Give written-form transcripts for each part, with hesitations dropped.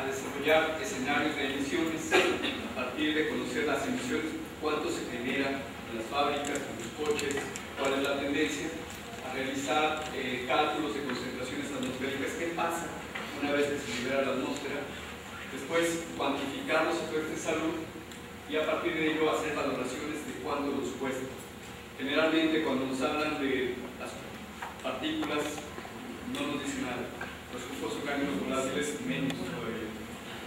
a desarrollar escenarios de emisiones a partir de conocer las emisiones, cuánto se genera en las fábricas, en los coches, cuál es la tendencia, a realizar cálculos de concentraciones atmosféricas, qué pasa una vez que se libera la atmósfera, después cuantificar los efectos de salud y a partir de ello hacer valoraciones de cuánto nos cuesta. Generalmente cuando nos hablan de las partículas no nos dicen nada, los flujos orgánicos volátiles menos todavía,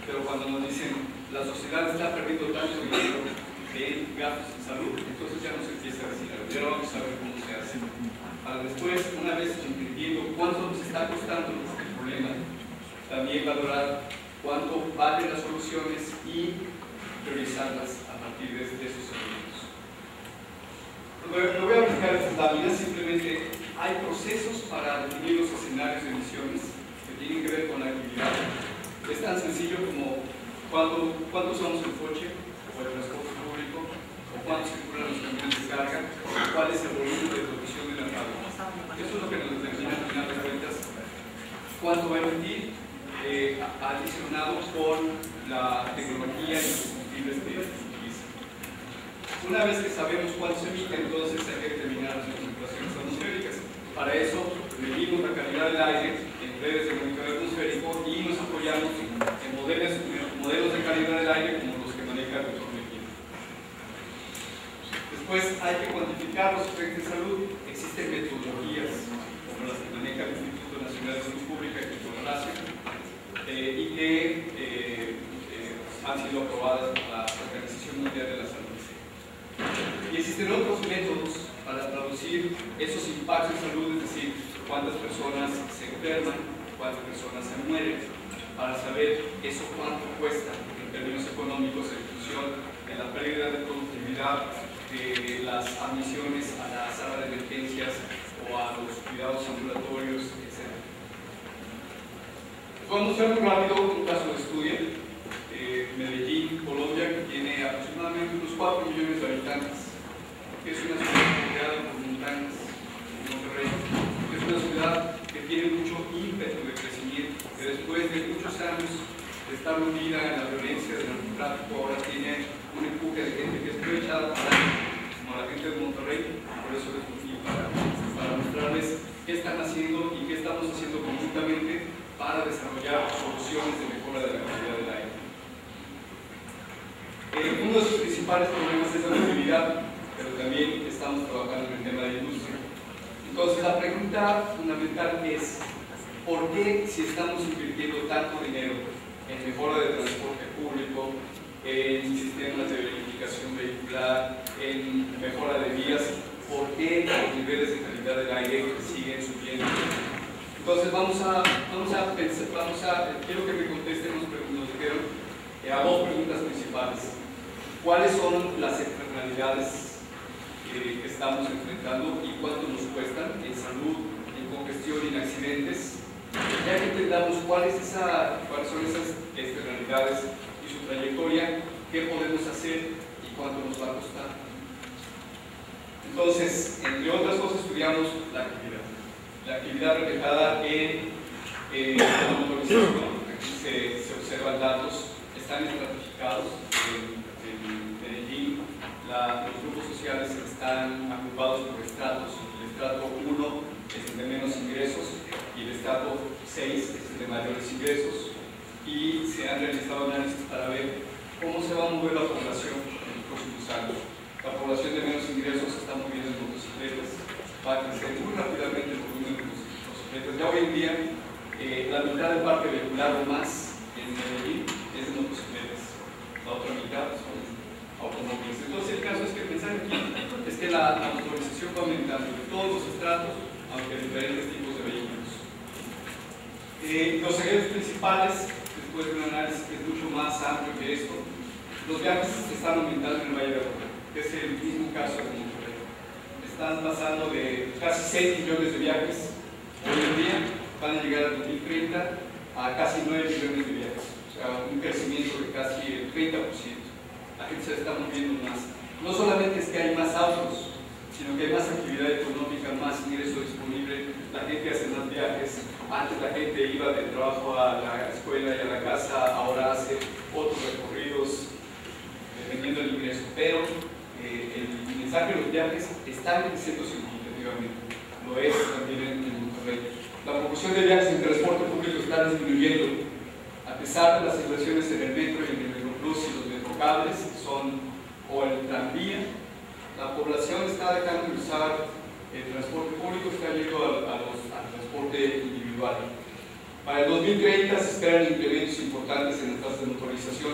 pero cuando nos dicen la sociedad está perdiendo tanto dinero en gastos en salud, entonces ya nos empieza a decir algo, ya vamos a ver cómo se hace. Para después, una vez entendiendo cuánto nos está costando el problema, también valorar cuánto valen las soluciones y priorizarlas a partir de esos elementos. Lo voy a aplicar estas láminas, simplemente hay procesos para definir los escenarios de emisiones que tienen que ver con la actividad. Es tan sencillo como cuánto usamos el coche o el transporte público, o cuánto circulan los camiones de carga, cuál es el volumen de producción de la fábrica. Eso es lo que nos determina al final de cuentas cuánto va a emitir, adicionado con la tecnología y los combustibles que utiliza. Una vez que sabemos cuánto se emite, entonces hay que determinar las concentraciones atmosféricas. Para eso medimos la calidad del aire en redes de monitoreo atmosférico y nos apoyamos en modelos de calidad del aire como los que maneja el Dr. Mejía. Después hay que cuantificar los efectos de salud. Existen metodologías como las que maneja el Instituto Nacional de Salud Pública y y que han sido aprobadas por la Organización Mundial de la Salud. Y existen otros métodos para traducir esos impactos de salud, es decir, cuántas personas se enferman, cuántas personas se mueren, para saber eso cuánto cuesta en términos económicos en función de la pérdida de productividad, de las admisiones a la sala de emergencias o a los cuidados ambulatorios, etc. Vamos a mostrar muy rápido un caso de estudio. Medellín, Colombia, que tiene aproximadamente unos 4 millones de habitantes, que es una ciudad rodeada por montañas, Monterrey, que es una ciudad que tiene mucho ímpetu de crecimiento, que después de muchos años de estar hundida en la violencia del narcotráfico, ahora tiene un empuje de gente que es muy echada para como la gente de Monterrey. Por eso les escogí para mostrarles qué están haciendo y qué estamos haciendo conjuntamente para desarrollar soluciones de mejora de la calidad del aire. Uno de sus principales problemas es la movilidad, pero también estamos trabajando en el tema de industria. Entonces la pregunta fundamental es ¿por qué, si estamos invirtiendo tanto dinero en mejora de transporte público, en sistemas de verificación vehicular, en mejora de vías, por qué los niveles de calidad del aire siguen subiendo? Entonces quiero que me contesten, nos dijeron a dos preguntas principales. ¿Cuáles son las externalidades que estamos enfrentando y cuánto nos cuestan en salud, en congestión y en accidentes? Ya que entendamos cuáles son esas externalidades y su trayectoria, qué podemos hacer y cuánto nos va a costar. Entonces, entre otras cosas, estudiamos la actividad reflejada en la motorización. Aquí se observan datos, están estratificados en Medellín. Los grupos sociales están agrupados por estratos. El estrato 1 es el de menos ingresos y el estrato 6 es el de mayores ingresos, y se han realizado análisis para ver cómo se va a mover la población en los próximos años. La población de menos ingresos se está moviendo en motocicletas, va a crecer muy rápidamente el volumen de motocicletas. Ya hoy en día la mitad del parque vehicular o más en Medellín es de motocicletas, la otra mitad son automóviles. Entonces el caso es que pensar aquí es que la motorización va aumentando de todos los estratos, aunque diferentes tipos de vehículos. Los ejes principales, después de un análisis que es mucho más amplio que esto, los viajes están aumentando en el Valle de Aburrá, que es el mismo caso de Monterrey. Están pasando de casi 6 millones de viajes hoy en día, van a llegar al 2030 a casi 9 millones de viajes, o sea, un crecimiento de casi el 30%. La gente se está moviendo más. No solamente es que hay más autos, sino que hay más actividad económica, más ingreso disponible, la gente hace más viajes. Antes la gente iba del trabajo a la escuela y a la casa, ahora hace otros recorridos dependiendo del ingreso, pero el mensaje de los viajes está creciendo significativamente, lo es también en Monterrey. La proporción de viajes en transporte público está disminuyendo, a pesar de las inversiones en el metro y en el Metroplus y los metrocables, o el tranvía. La población está dejando de usar el transporte público, está yendo al transporte individual. Para el 2030 se esperan incrementos importantes en las tasas de motorización,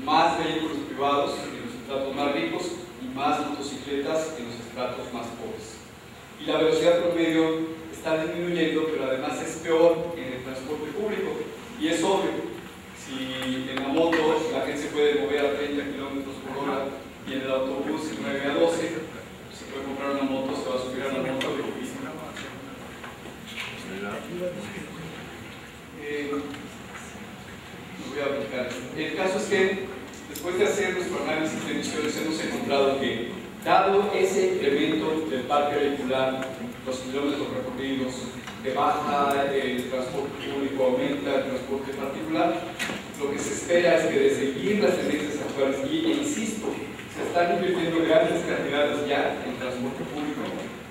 más vehículos privados en los estratos más ricos y más motocicletas en los estratos más pobres. Y la velocidad promedio está disminuyendo, pero además es peor en el transporte público. Y es obvio, si en la moto la gente se puede mover a 30 km/h y en el autobús de 9 a 12, se puede comprar una moto, se va a subir a la moto de oficina. Voy a aplicar. El caso es que después de hacer nuestro análisis de emisiones hemos encontrado que, dado ese incremento del parque vehicular, los kilómetros recorridos, que baja el transporte público, aumenta el transporte particular, lo que se espera es que de seguir las tendencias actuales, y insisto, se están invirtiendo grandes cantidades ya en transporte público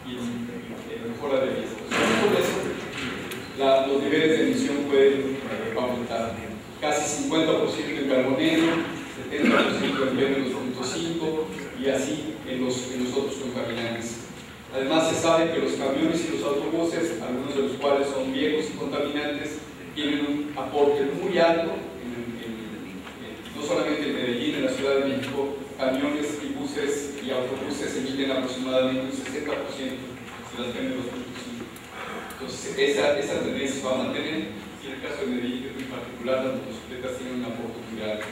y en mejora de vías. Por eso, los niveles de emisión pueden aumentar. Casi 50% en carbonero, 70% en PM2.5 y así en los otros contaminantes. Además, se sabe que los camiones y los autobuses, algunos de los cuales son viejos y contaminantes, tienen un aporte muy alto, no solamente en Medellín, en la Ciudad de México, camiones y buses y autobuses emiten aproximadamente un 60% de las PM2.5. Entonces, esa tendencia se va a mantener, y en el caso de Medellín, en particular, las motocicletas tienen un aporte muy grande.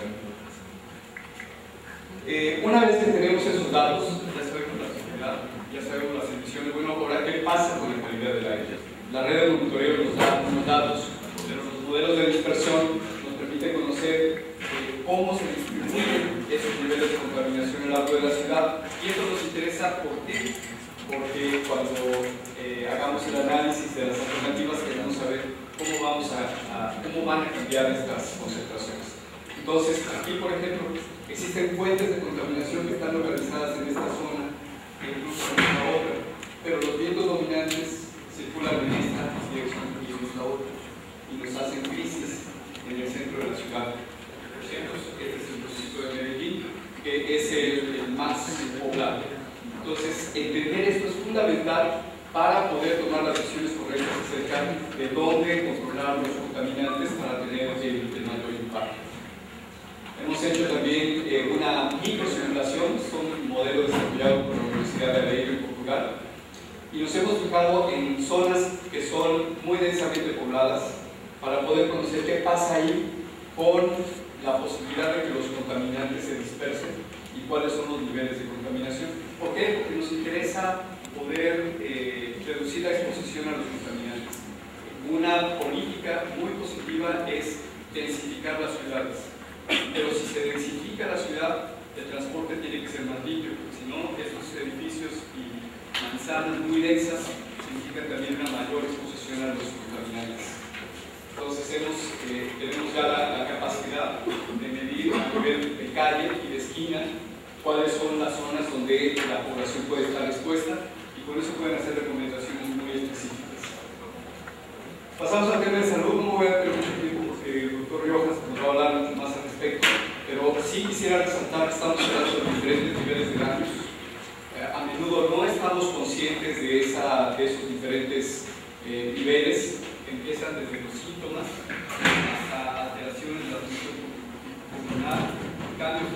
Una vez que tenemos esos datos, ya sabemos la sociedad, ya sabemos las emisiones. Bueno, ahora, ¿qué pasa con la calidad del aire? La red de monitoreo nos da unos datos, pero los modelos de dispersión nos permiten conocer cómo se distribuyen esos niveles de contaminación a lo largo de la ciudad, y esto nos interesa. ¿Por qué? Porque cuando hagamos el análisis de las alternativas queremos saber cómo van a cambiar estas concentraciones. Entonces, aquí, por ejemplo, existen fuentes de contaminación que están localizadas en esta zona, incluso en esta otra, pero los vientos dominantes circulan en esta dirección y en esta otra, y nos hacen crisis en el centro de la ciudad. Por ejemplo, este es el distrito de Medellín, que es el más poblado. Entonces, entender esto es fundamental para poder tomar las decisiones correctas acerca de dónde controlar los contaminantes para tener el mayor impacto. Hemos hecho también una microsimulación, son modelos desarrollados por la Universidad de Aveiro en Portugal, y nos hemos fijado en zonas que son muy densamente pobladas para poder conocer qué pasa ahí con la posibilidad de que los contaminantes se dispersen y cuáles son los niveles de contaminación. ¿Por qué? Porque nos interesa poder reducir la exposición a los contaminantes. Una política muy positiva es densificar las ciudades, pero si se densifica la ciudad, el transporte tiene que ser más limpio, porque si no, estos edificios y manzanas muy densas significan también una mayor exposición a los contaminantes. Entonces tenemos ya la capacidad de medir a nivel de calle y de esquina cuáles son las zonas donde la población puede estar expuesta, y con eso pueden hacer recomendaciones muy específicas. Pasamos al tema de salud. No voy a tener mucho tiempo porque el doctor Riojas nos va a hablar mucho más al respecto, pero sí quisiera resaltar que estamos hablando de diferentes niveles de daños. A menudo no estamos conscientes de esos diferentes niveles que empiezan desde los síntomas hasta alteraciones de la función pulmonar, cambios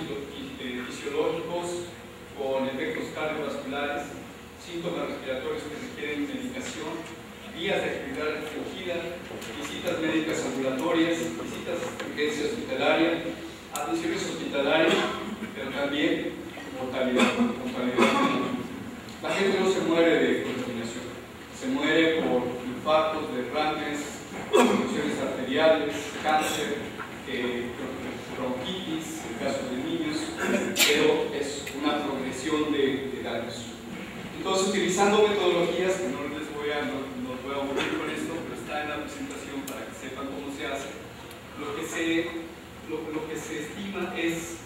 fisiológicos con efectos cardiovasculares, síntomas respiratorios que requieren medicación, vías de actividad restringida, visitas médicas ambulatorias, visitas de urgencia hospitalaria, atenciones hospitalarias, pero también mortalidad. La gente no se muere de contaminación, se muere por infartos, derrames, infecciones arteriales, cáncer, bronquitis, en casos de niños, pero es una progresión de daños. Entonces, utilizando metodologías, que no les voy a aburrir con esto, pero está en la presentación para que sepan cómo se hace, lo que se es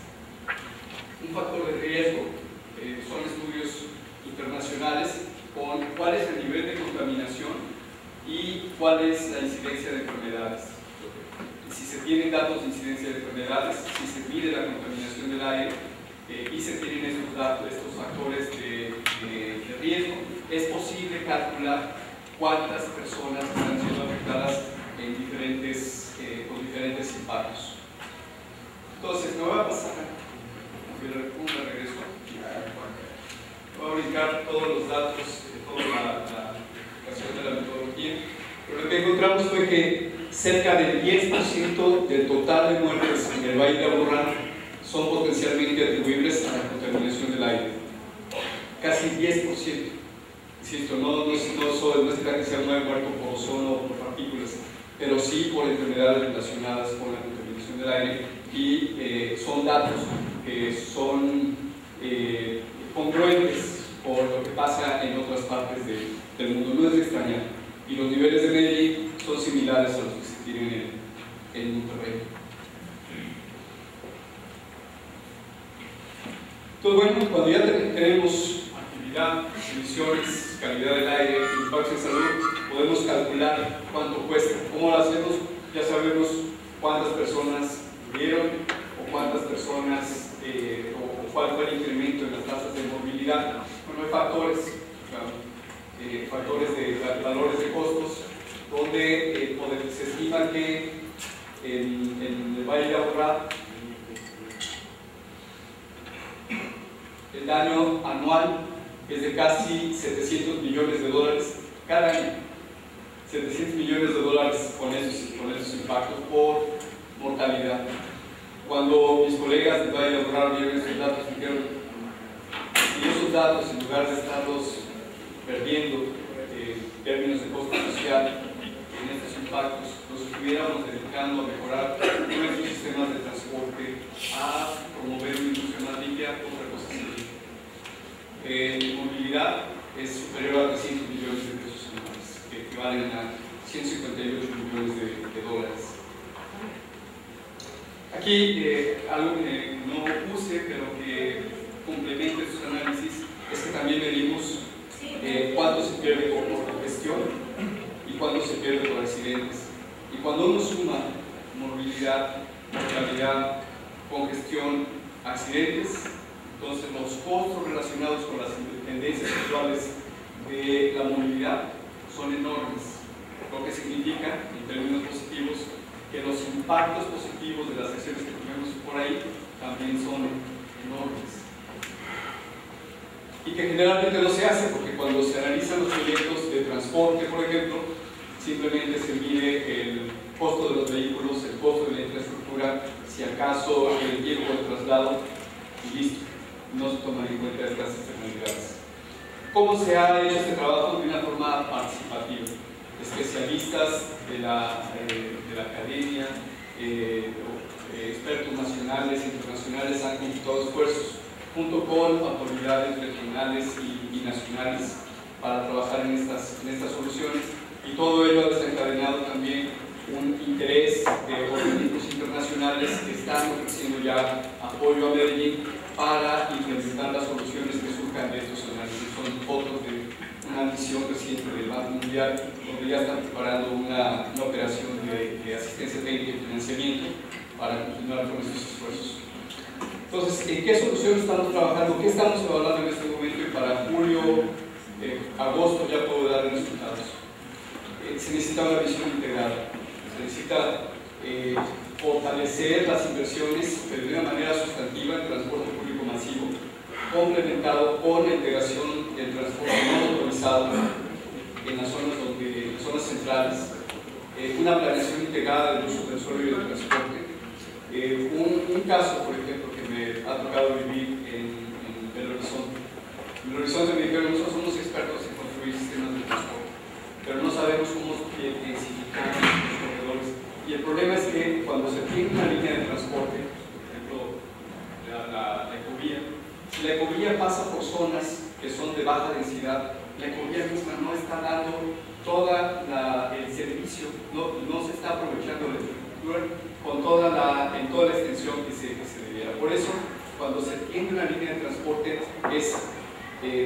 un factor de riesgo. Son estudios internacionales con cuál es el nivel de contaminación y cuál es la incidencia de enfermedades. Si se tienen datos de incidencia de enfermedades, si se mide la contaminación del aire y se tienen estos datos, estos factores de riesgo, es posible calcular cuántas personas están siendo afectadas en con diferentes impactos. Entonces, me voy a pasar un regreso. Voy a brincar todos los datos, toda la aplicación de la metodología, pero lo que encontramos fue que cerca del 10% del total de muertes en el Valle de Aburrá son potencialmente atribuibles a la contaminación del aire. Casi 10%. Insisto, no se trata que sea un muerto por ozono o por partículas, pero sí por enfermedades relacionadas con la contaminación del aire, y son datos que son congruentes por lo que pasa en otras partes del mundo. No es de extrañar, y los niveles de Medellín son similares a los que se tienen en Monterrey. Entonces, bueno, cuando ya tenemos actividad, emisiones, calidad del aire, impactos en salud, podemos calcular cuánto cuesta. ¿Cómo lo hacemos? Ya sabemos cuántas personas murieron o cuántas personas, o cuál fue el incremento en las tasas de morbilidad. Bueno, hay factores, factores de valores de costos, donde se estima que en el Valle de Aburrá el daño anual es de casi 700 millones de dólares cada año. 700 millones de dólares con esos impactos por mortalidad. Cuando mis colegas del Valle de Aburrá vieron esos datos, dijeron: si esos datos, en lugar de estarlos perdiendo en términos de costo social en estos impactos, nos estuviéramos dedicando a mejorar nuestros sistemas de transporte, a promover una industria más limpia, otra cosa sería. Movilidad es superior a 300 millones de pesos anuales, que equivalen a 158 millones de dólares. Aquí algo que no puse, pero que complementa estos análisis, es que también medimos cuánto se pierde por congestión y cuánto se pierde por accidentes. Y cuando uno suma morbilidad, mortalidad, congestión, accidentes, entonces los costos relacionados con las tendencias actuales de la movilidad son enormes, lo que significa, en términos positivos, que los impactos positivos de las acciones que tenemos por ahí también son enormes. Y que generalmente no se hace, porque cuando se analizan los proyectos de transporte, por ejemplo, simplemente se mide el costo de los vehículos, el costo de la infraestructura, si acaso el tiempo de traslado, y listo. No se toman en cuenta estas externalidades. ¿Cómo se ha hecho este trabajo? De una forma participativa. Especialistas de la academia, expertos nacionales e internacionales han conjugado esfuerzos junto con autoridades regionales y nacionales para trabajar en estas soluciones, y todo ello ha desencadenado también un interés de organismos internacionales que están ofreciendo ya apoyo a Medellín para implementar las soluciones que surjan de estos análisis. Son fotos de una misión reciente del Banco Mundial, donde ya están preparando una operación de asistencia técnica y financiamiento para continuar con estos esfuerzos. Entonces, ¿en qué soluciones estamos trabajando? ¿Qué estamos evaluando en este momento? Y para julio, agosto ya puedo dar resultados. Se necesita una visión integrada. Se necesita fortalecer las inversiones, pero de una manera sustantiva, en transporte público masivo, complementado con la integración del transporte no motorizado en las zonas centrales, una planeación integrada del uso del suelo y del transporte. Un caso, por ejemplo, que me ha tocado vivir en Belo Horizonte. En Belo Horizonte me dijeron: nosotros somos expertos en construir sistemas de transporte, pero no sabemos cómo densificar los corredores. Y el problema es que cuando se tiene una línea de transporte, por ejemplo, la ecovía, si la ecovía pasa por zonas que son de baja densidad, la ecovía misma no está dando todo el servicio, no se está aprovechando la infraestructura en toda la extensión que se debiera. Por eso, cuando se tiende una línea de transporte, es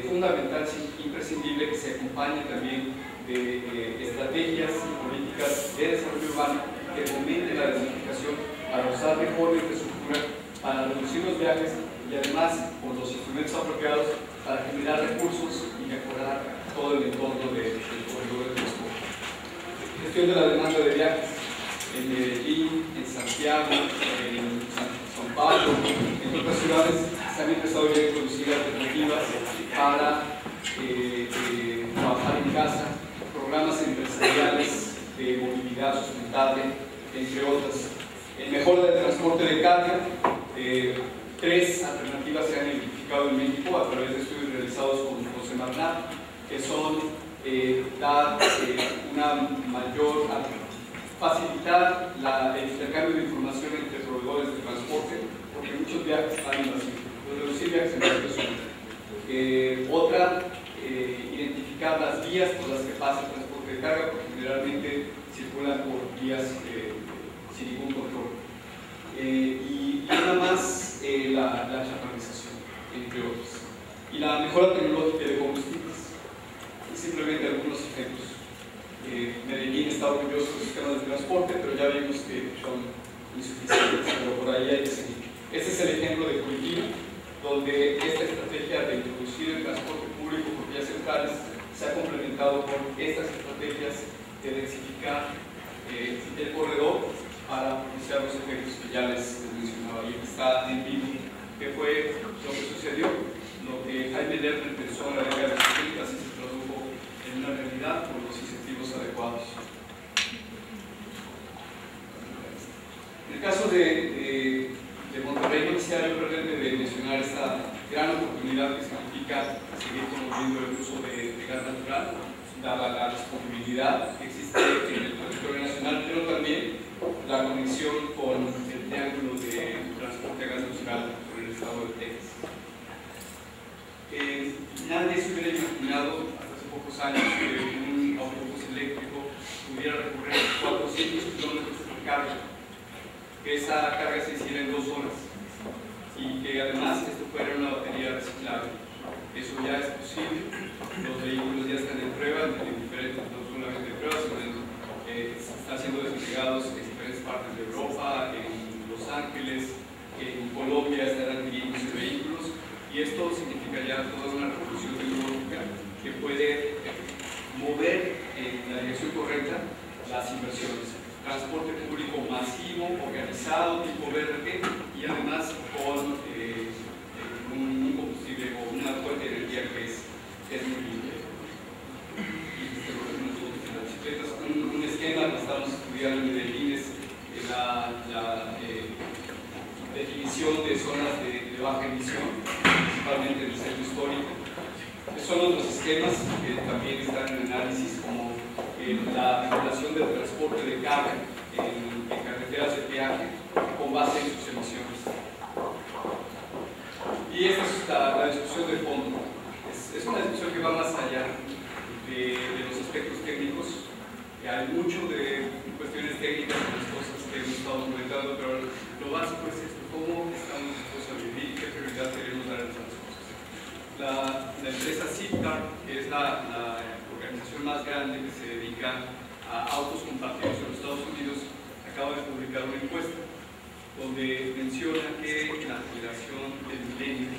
fundamental, imprescindible, que se acompañe también de estrategias y políticas de desarrollo urbano que fomenten la desertificación para usar mejor la infraestructura, para reducir los viajes y además con los instrumentos apropiados para generar recursos y mejorar todo el entorno del corredor de transporte. Gestión de la demanda de viajes en Medellín, en Santiago, en São Paulo, en otras ciudades se han empezado ya a introducir alternativas para trabajar en casa, programas empresariales de movilidad sustentable, entre otras. En mejora del transporte de carga, 3 alternativas se han identificado en México a través de estudios realizados con José Marnat, que son dar una mayor, facilitar el intercambio de información entre proveedores de transporte, porque muchos viajes están en vacío, reducir viajes en vacío. Otra, identificar las vías por las que pasa el transporte de carga, porque generalmente circulan por vías sin ningún control. Y una más, la chatarrización, entre otras. Y la mejora tecnológica de combustibles. Simplemente algunos ejemplos. Medellín está orgulloso de sus sistemas de transporte, pero ya vimos que son insuficientes, pero por ahí hay que seguir. Este es el ejemplo de Curitiba, donde esta estrategia de introducir el transporte público por vías centrales se ha complementado con estas estrategias de densificar el corredor para propiciar los efectos que ya les mencionaba. Y aquí está en vivo qué fue lo que sucedió, lo que Jaime Lerner pensó en la década de los 70 y se tradujo en una realidad con los incentivos adecuados. En el caso de Monterrey, no quisiera yo perderme de mencionar esta gran oportunidad que significa seguir promoviendo el uso de gas natural, dada la disponibilidad que existe en el territorio nacional, pero también la conexión con el triángulo de transporte a gas natural por el estado de Texas. Nadie se hubiera imaginado hasta hace pocos años que un autobús eléctrico pudiera recorrer 400 kilómetros por carga, que esa carga se hiciera en 2 horas y que además esto fuera una batería reciclable. Eso ya es posible, los vehículos ya están en prueba en diferentes, no solamente en pruebas, sino están siendo desplegados en diferentes partes de Europa, en Los Ángeles, en Colombia están adquiriéndose vehículos, y esto significa ya toda una revolución tecnológica que puede mover en la dirección correcta las inversiones. Transporte público masivo, organizado, tipo BRT, y además con un combustible o una fuente de energía que es muy limpia. Un esquema que estamos estudiando en Medellín es la definición de zonas de baja emisión, principalmente en el centro histórico. Son otros esquemas que también están en análisis, como la regulación del transporte de carga en carreteras de peaje con base en sus emisiones. Y esta es la discusión de fondo. Es una discusión que va más allá de los aspectos técnicos. Hay mucho de cuestiones técnicas de las cosas que hemos estado comentando, pero lo básico es esto: cómo estamos dispuestos a vivir, qué prioridad queremos dar a estas cosas. La empresa Zipcar, que es la organización más grande que se dedica a autos compartidos en los Estados Unidos, acaba de publicar una encuesta donde menciona que la generación del milenio,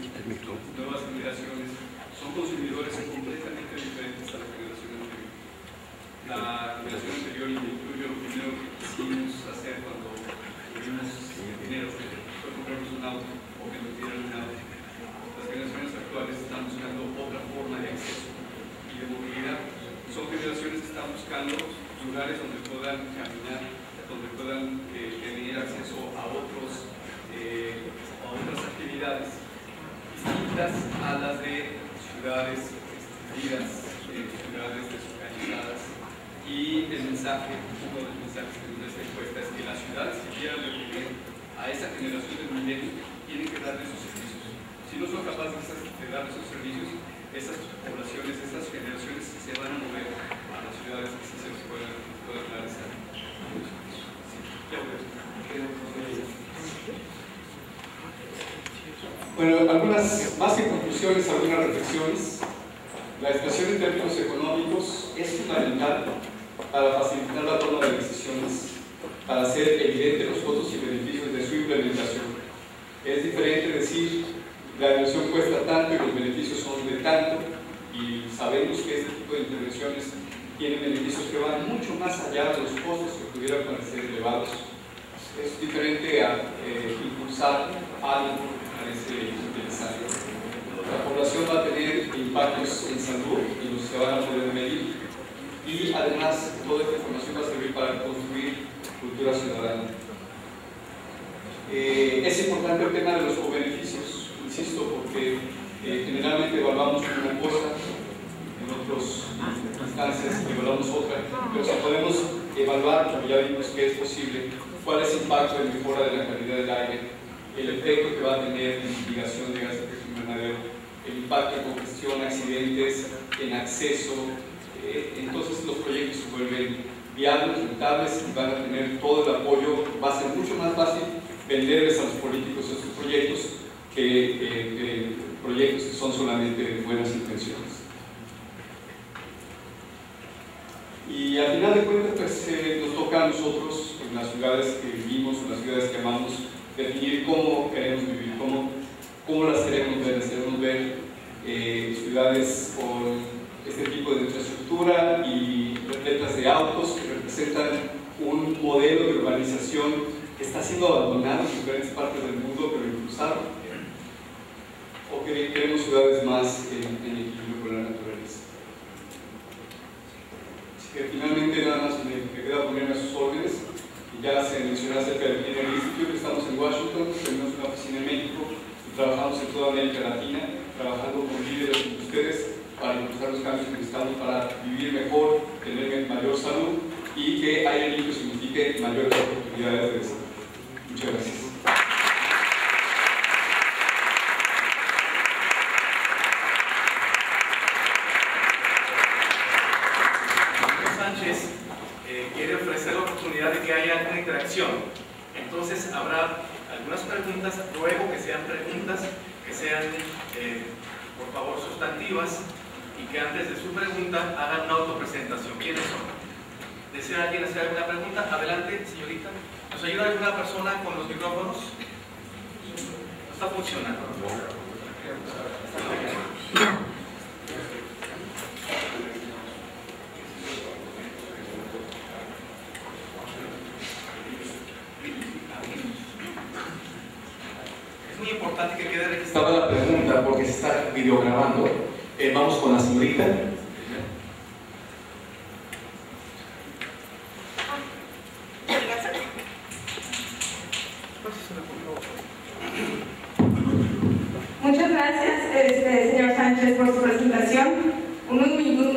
nuevas generaciones, son consumidores completamente diferentes a la generación anterior. La generación anterior, y me incluyo, lo primero que quisimos hacer cuando tuvimos dinero fue comprarnos un auto o que nos dieran un auto. Las generaciones actuales están buscando otra forma de acceso y de movilidad. Son generaciones que están buscando lugares donde puedan caminar, donde puedan tener acceso a otras actividades distintas a las de ciudades extendidas, ciudades desorganizadas. Y el mensaje, uno de los mensajes que nos da esta encuesta es que las ciudades que quieran reprimir a esa generación del milenio tienen que darle sus servicios. Si no son capaces de darle sus servicios, esas poblaciones, esas generaciones se van a mover a las ciudades que sí se les puedan realizar. Sí, ya voy. Bueno, algunas, más que conclusiones, algunas reflexiones. La expresión en términos económicos es fundamental para facilitar la toma de decisiones, para hacer evidentes los costos y beneficios de su implementación. Es diferente decir, la inversión cuesta tanto y los beneficios son de tanto, y sabemos que este tipo de intervenciones tienen beneficios que van mucho más allá de los costos que pudieran parecer elevados. Es diferente a impulsar algo que parece interesante. La población va a tener impactos en salud y los se van a poder medir, y además toda esta información va a servir para construir cultura ciudadana. Es importante el tema de los co-beneficios, insisto, porque generalmente evaluamos una cosa, en otras instancias evaluamos otra, pero si podemos evaluar, como ya vimos que es posible, cuál es el impacto en mejora de la calidad del aire, el efecto que va a tener en mitigación de gases de efecto invernadero, el impacto en congestión, accidentes, en acceso, entonces los proyectos se vuelven viables, rentables, y van a tener todo el apoyo. Va a ser mucho más fácil venderles a los políticos estos proyectos que proyectos que son solamente buenas intenciones. Y al final de cuentas, pues, nos toca a nosotros, en las ciudades que vivimos, en las ciudades que amamos, definir cómo queremos vivir, cómo las queremos ver. Las queremos ver ciudades con este tipo de infraestructura y repletas de autos que representan un modelo de urbanización que está siendo abandonado en diferentes partes del mundo, pero impulsado. O que queremos ciudades más en equilibrio con la naturaleza. Así que finalmente nada más me queda ponerme a sus órdenes. Y ya se mencionó acerca del Kennedy Institute. Estamos en Washington, tenemos una oficina en México y trabajamos en toda América Latina, trabajando con líderes como ustedes para impulsar los cambios que necesitamos para vivir mejor, tener mayor salud y que aire limpio signifique mayores oportunidades de desarrollo. Muchas gracias. Sánchez quiere ofrecer la oportunidad de que haya una interacción. Entonces habrá algunas preguntas, ruego que sean preguntas, que sean, por favor, sustantivas, y que antes de su pregunta hagan una autopresentación. ¿Quiénes son? ¿Desea alguien hacer alguna pregunta? Adelante, señorita. ¿Nos ayuda alguna persona con los micrófonos? No está funcionando. Es muy importante que quede registrada la pregunta porque se está videograbando. Vamos con la señorita. Muchas gracias, señor Sánchez, por su presentación. Unos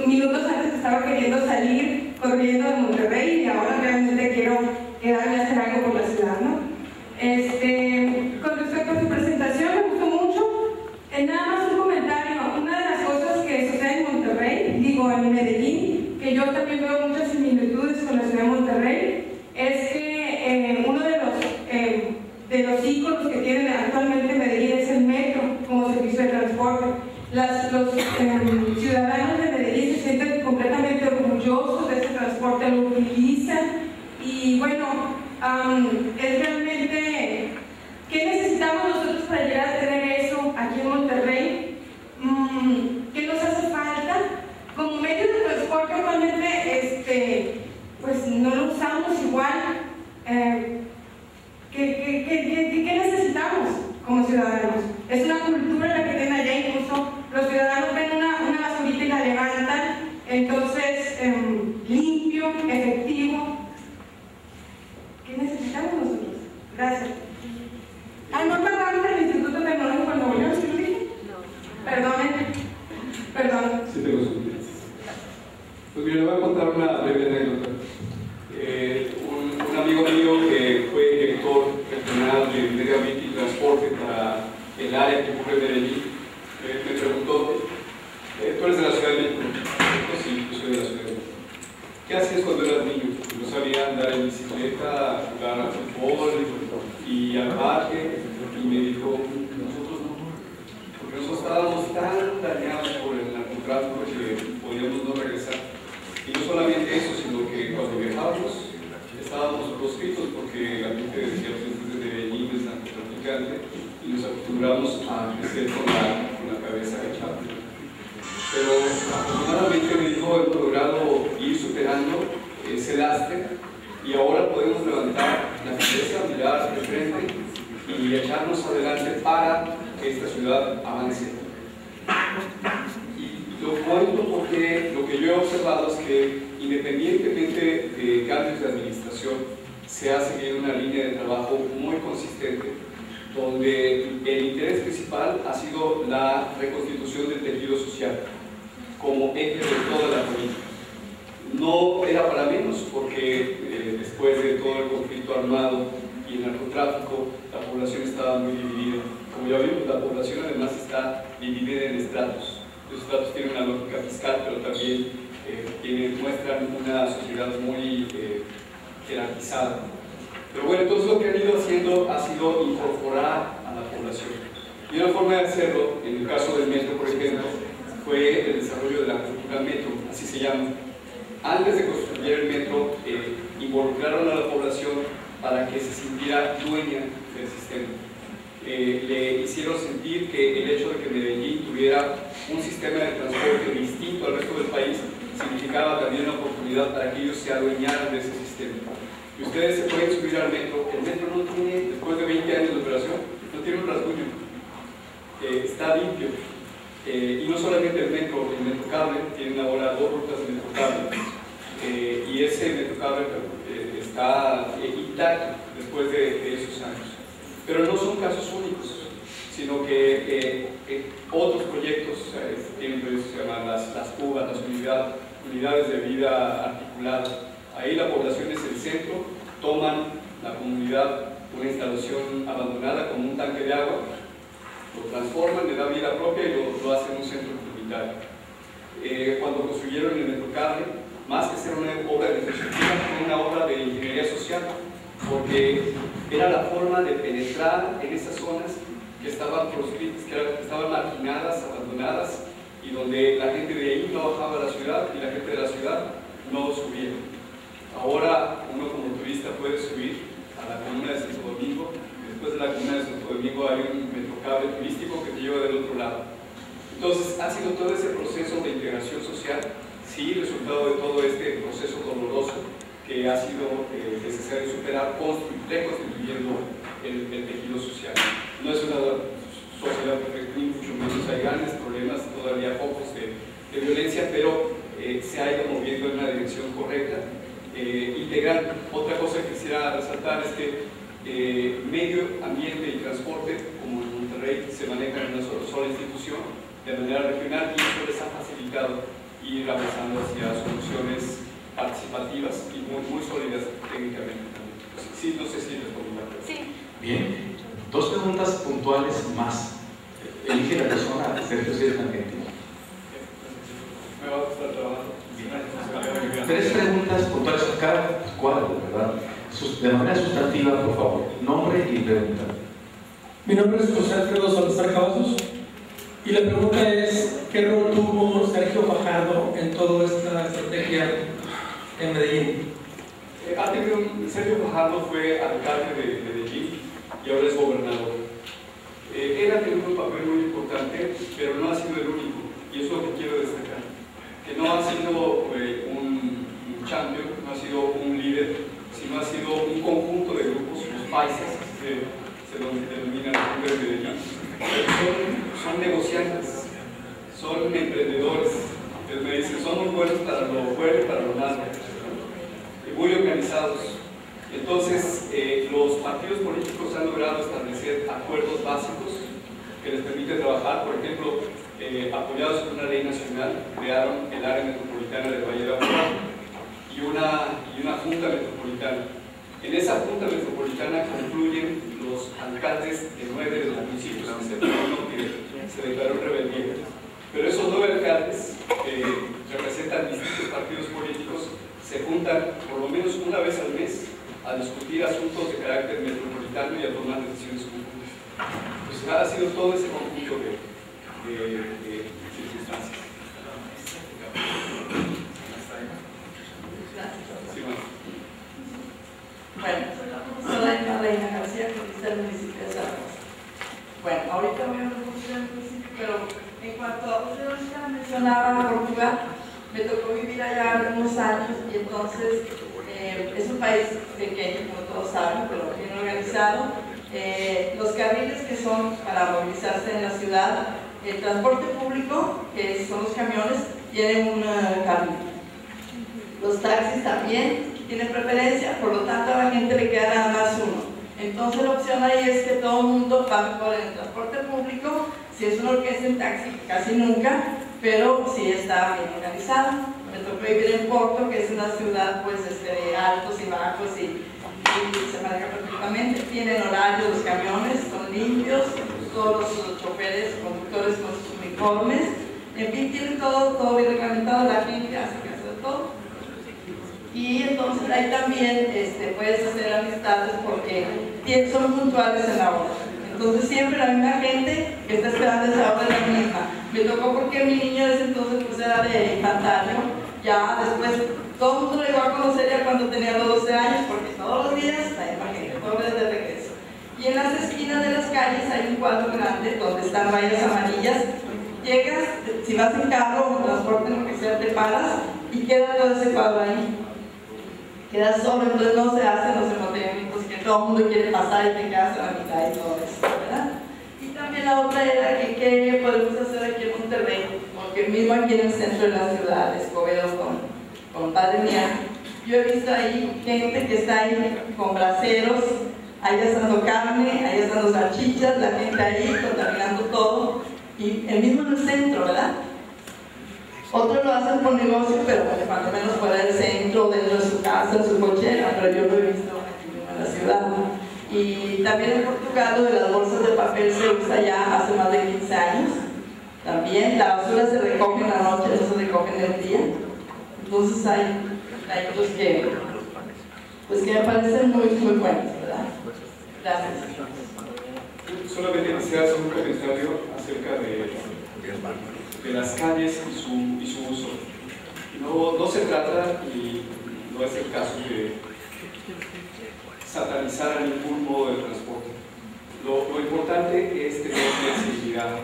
minutos antes estaba queriendo salir corriendo de Monterrey y ahora realmente quiero quedarme a hacer algo por la ciudad, ¿no? Con respecto a su presentación, me gustó mucho. Nada más un comentario. Una de las cosas que sucede en Monterrey, digo en Medellín, que yo también veo muchas similitudes con la ciudad de Monterrey, es que uno de los íconos que tienen actualmente Medellín es el metro como servicio de transporte. Los ciudadanos de Medellín se sienten completamente orgullosos de ese transporte, lo utilizan y bueno, es realmente ¿qué necesitamos nosotros para llegar a tener eso aquí en Monterrey? ¿Qué nos hace falta? Como medio de transporte actualmente pues no lo usamos igual. ¿Qué necesitamos como ciudadanos? Es una cultura la que tienen allá, incluso los ciudadanos ven una basurita y la levantan, entonces limpio, efectivo. ¿Qué necesitamos nosotros? Gracias. ¿No pagamos el Instituto Tecnológico de Nuevo León, si lo dije? No. Perdón. Sí, tengo su vida. Pues mira, le voy a contar una breve anécdota. Un amigo mío que fue director regional de medio ambiente y transporte para el área que cubre Medellín, me preguntó, ¿tú eres de la Ciudad de México? Sí, yo soy de la Ciudad de México. ¿Qué hacías cuando eras niño? No sabía andar en bicicleta, jugar al fútbol y al parque, y me dijo, nosotros no. gigante y nos acostumbramos a crecer con la cabeza agachada. Pero afortunadamente me dijo, hemos logrado ir superando ese lastre y ahora podemos levantar la cabeza, mirar de frente y echarnos adelante para que esta ciudad avance. Y lo cuento porque lo que yo he observado es que independientemente de cambios de administración, se ha seguido una línea de trabajo muy consistente, donde el interés principal ha sido la reconstitución del tejido social como eje de toda la política. No era para menos, porque después de todo el conflicto armado y el narcotráfico, la población estaba muy dividida. Como ya vimos, la población además está dividida en estratos. Los estratos tienen una lógica fiscal, pero también muestran una sociedad muy jerarquizada. Pero bueno, entonces lo que han ido haciendo ha sido incorporar a la población. Y una forma de hacerlo, en el caso del metro, por ejemplo, fue el desarrollo de la cultura metro, así se llama. Antes de construir el metro, involucraron a la población para que se sintiera dueña del sistema. Le hicieron sentir que el hecho de que Medellín tuviera un sistema de transporte distinto al resto del país significaba también una oportunidad para que ellos se adueñaran de ese sistema. Y ustedes se pueden subir al metro. El metro no tiene, después de 20 años de operación, no tiene un rasguño. Está limpio. Y no solamente el metro cable, tienen ahora 2 rutas de metro cable. Y ese metro cable está intacto después de esos años. Pero no son casos únicos, sino que otros proyectos tienen proyectos que se llaman las UVA, las unidades de vida articulada. Ahí la población es el centro, toman la comunidad una instalación abandonada como un tanque de agua, lo transforman, le da vida propia y lo hacen un centro comunitario. Cuando construyeron el metrocable, más que ser una obra de infraestructura, fue una obra de ingeniería social, porque era la forma de penetrar en esas zonas que estaban proscritas, que estaban marginadas, abandonadas, y donde la gente de ahí no bajaba a la ciudad y la gente de la ciudad no subía. Ahora uno como turista puede subir a la comuna de Santo Domingo, y después de la comuna de Santo Domingo hay un metrocable turístico que te lleva del otro lado. Entonces ha sido todo ese proceso de integración social, sí, resultado de todo este proceso doloroso que ha sido necesario superar, reconstituyendo el tejido social. No es una sociedad perfecta, ni mucho menos, hay grandes problemas, todavía pocos de violencia, pero se ha ido moviendo en una dirección correcta, integrando. Otra cosa que quisiera resaltar es que medio ambiente y transporte, como en Monterrey, se manejan en una sola institución de manera regional, y eso les ha facilitado ir avanzando hacia soluciones participativas y muy sólidas técnicamente. Sí, no sé si respondí la pregunta. Sí. Bien, 2 preguntas puntuales más. Elige la persona, Sergio César Argentino. Me va a costar trabajo. 3 preguntas puntuales a cada cuadro, ¿verdad? De manera sustantiva, por favor. Nombre y pregunta. Mi nombre es José Alfredo Salazar Cavazos y la pregunta es: ¿qué rol tuvo Sergio Fajardo en toda esta estrategia en Medellín? Sergio Fajardo fue alcalde de Medellín y ahora es gobernador. Él ha tenido un papel muy importante, pero no ha sido el único, y eso es lo que quiero destacar. Que no ha sido un champion, no ha sido un líder, sino ha sido un conjunto de grupos, los paisas, se denominan los hombres de Medellín. Son negociantes, son emprendedores. Entonces me dicen, son muy buenos para lo bueno y para lo malo, muy organizados. Entonces, los partidos políticos han logrado establecer acuerdos básicos que les permiten trabajar. Por ejemplo, apoyados por una ley nacional, crearon el área metropolitana del Valle de Aburrá y una junta metropolitana. En esa junta metropolitana confluyen los alcaldes de 9 de los municipios, excepto uno que se declaró rebeldía. Pero esos 9 alcaldes representan distintos partidos políticos, se juntan por lo menos una vez al mes a discutir asuntos de carácter metropolitano y a tomar decisiones conjuntas. Pues ha sido todo ese conjunto de circunstancias. Sí, bueno, soy Marlene García, turista del municipio de Zaragoza. Bueno, ahorita voy a hablar un poquito del principio, pero en cuanto a usted ahorita mencionaba Portugal, me tocó vivir allá unos años y entonces es un país pequeño, como todos saben, pero bien organizado. Los carriles que son para movilizarse en la ciudad, el transporte público, que son los camiones, tienen un carril. Los taxis también tienen preferencia, por lo tanto a la gente le queda nada más uno. Entonces la opción ahí es que todo el mundo va mejor en el transporte público. Si es una orquesta en taxi, casi nunca, pero sí está bien organizado. Me tocó vivir en Porto, que es una ciudad pues de altos y bajos y se maneja perfectamente. Tienen horarios los camiones, son limpios, todos los choferes, conductores con sus uniformes. En fin, tienen todo bien reglamentado, la gente hace caso de todo. Y entonces ahí también puedes hacer amistades porque son puntuales en la hora. Entonces siempre la misma gente que está esperando esa hora es la misma. Me tocó porque mi niño de ese entonces pues era de infantario. Ya después todo el mundo lo iba a conocer ya cuando tenía los 12 años porque todos los días la misma gente, todos los días de regreso. Y en las esquinas de las calles hay un cuadro grande donde están rayas amarillas. Llegas, si vas en carro o en transporte, lo que sea, te paras y queda todo ese cuadro ahí. Quedas solo, entonces no se hacen los embotellamientos que todo el mundo quiere pasar y te quedas a la mitad y todo eso, ¿verdad? Y también la otra era que qué podemos hacer aquí en Monterrey, porque mismo aquí en el centro de la ciudad, Escobedo con Padre Mía, yo he visto ahí gente que está ahí con braseros, ahí asando carne, ahí asando salchichas, la gente ahí contaminando todo, y el mismo en el centro, ¿verdad? Otros lo hacen por negocio, pero cuando menos fuera del centro, dentro de su casa, en su cochera, pero yo lo he visto aquí mismo en la ciudad. Y también en Portugal lo de las bolsas de papel se usa ya hace más de 15 años. También la basura se recoge en la noche, no se recoge en el día. Entonces hay otros que me parecen muy buenos, ¿verdad? Gracias. Solamente quisiera hacer un comentario acerca de las calles y su uso. No se trata, y no es el caso, de satanizar a ningún modo de transporte. Lo importante es tener flexibilidad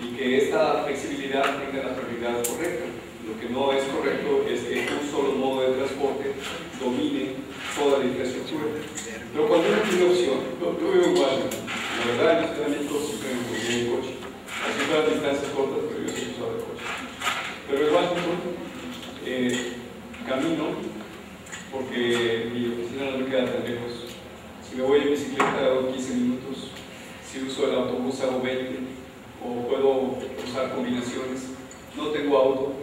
y que esta flexibilidad tenga la prioridad correcta. Lo que no es correcto es que un solo modo de transporte domine toda la infraestructura. Pero cuando uno tiene opción, yo vivo en Washington, la verdad en Ciudad de México siempre me moví en coche. Así para distancias cortas, pero yo siempre usaba el coche. Pero en Washington camino porque mi oficina no me queda tan lejos. Si me voy en bicicleta hago 15 minutos, si uso el autobús hago 20, o puedo usar combinaciones. No tengo auto,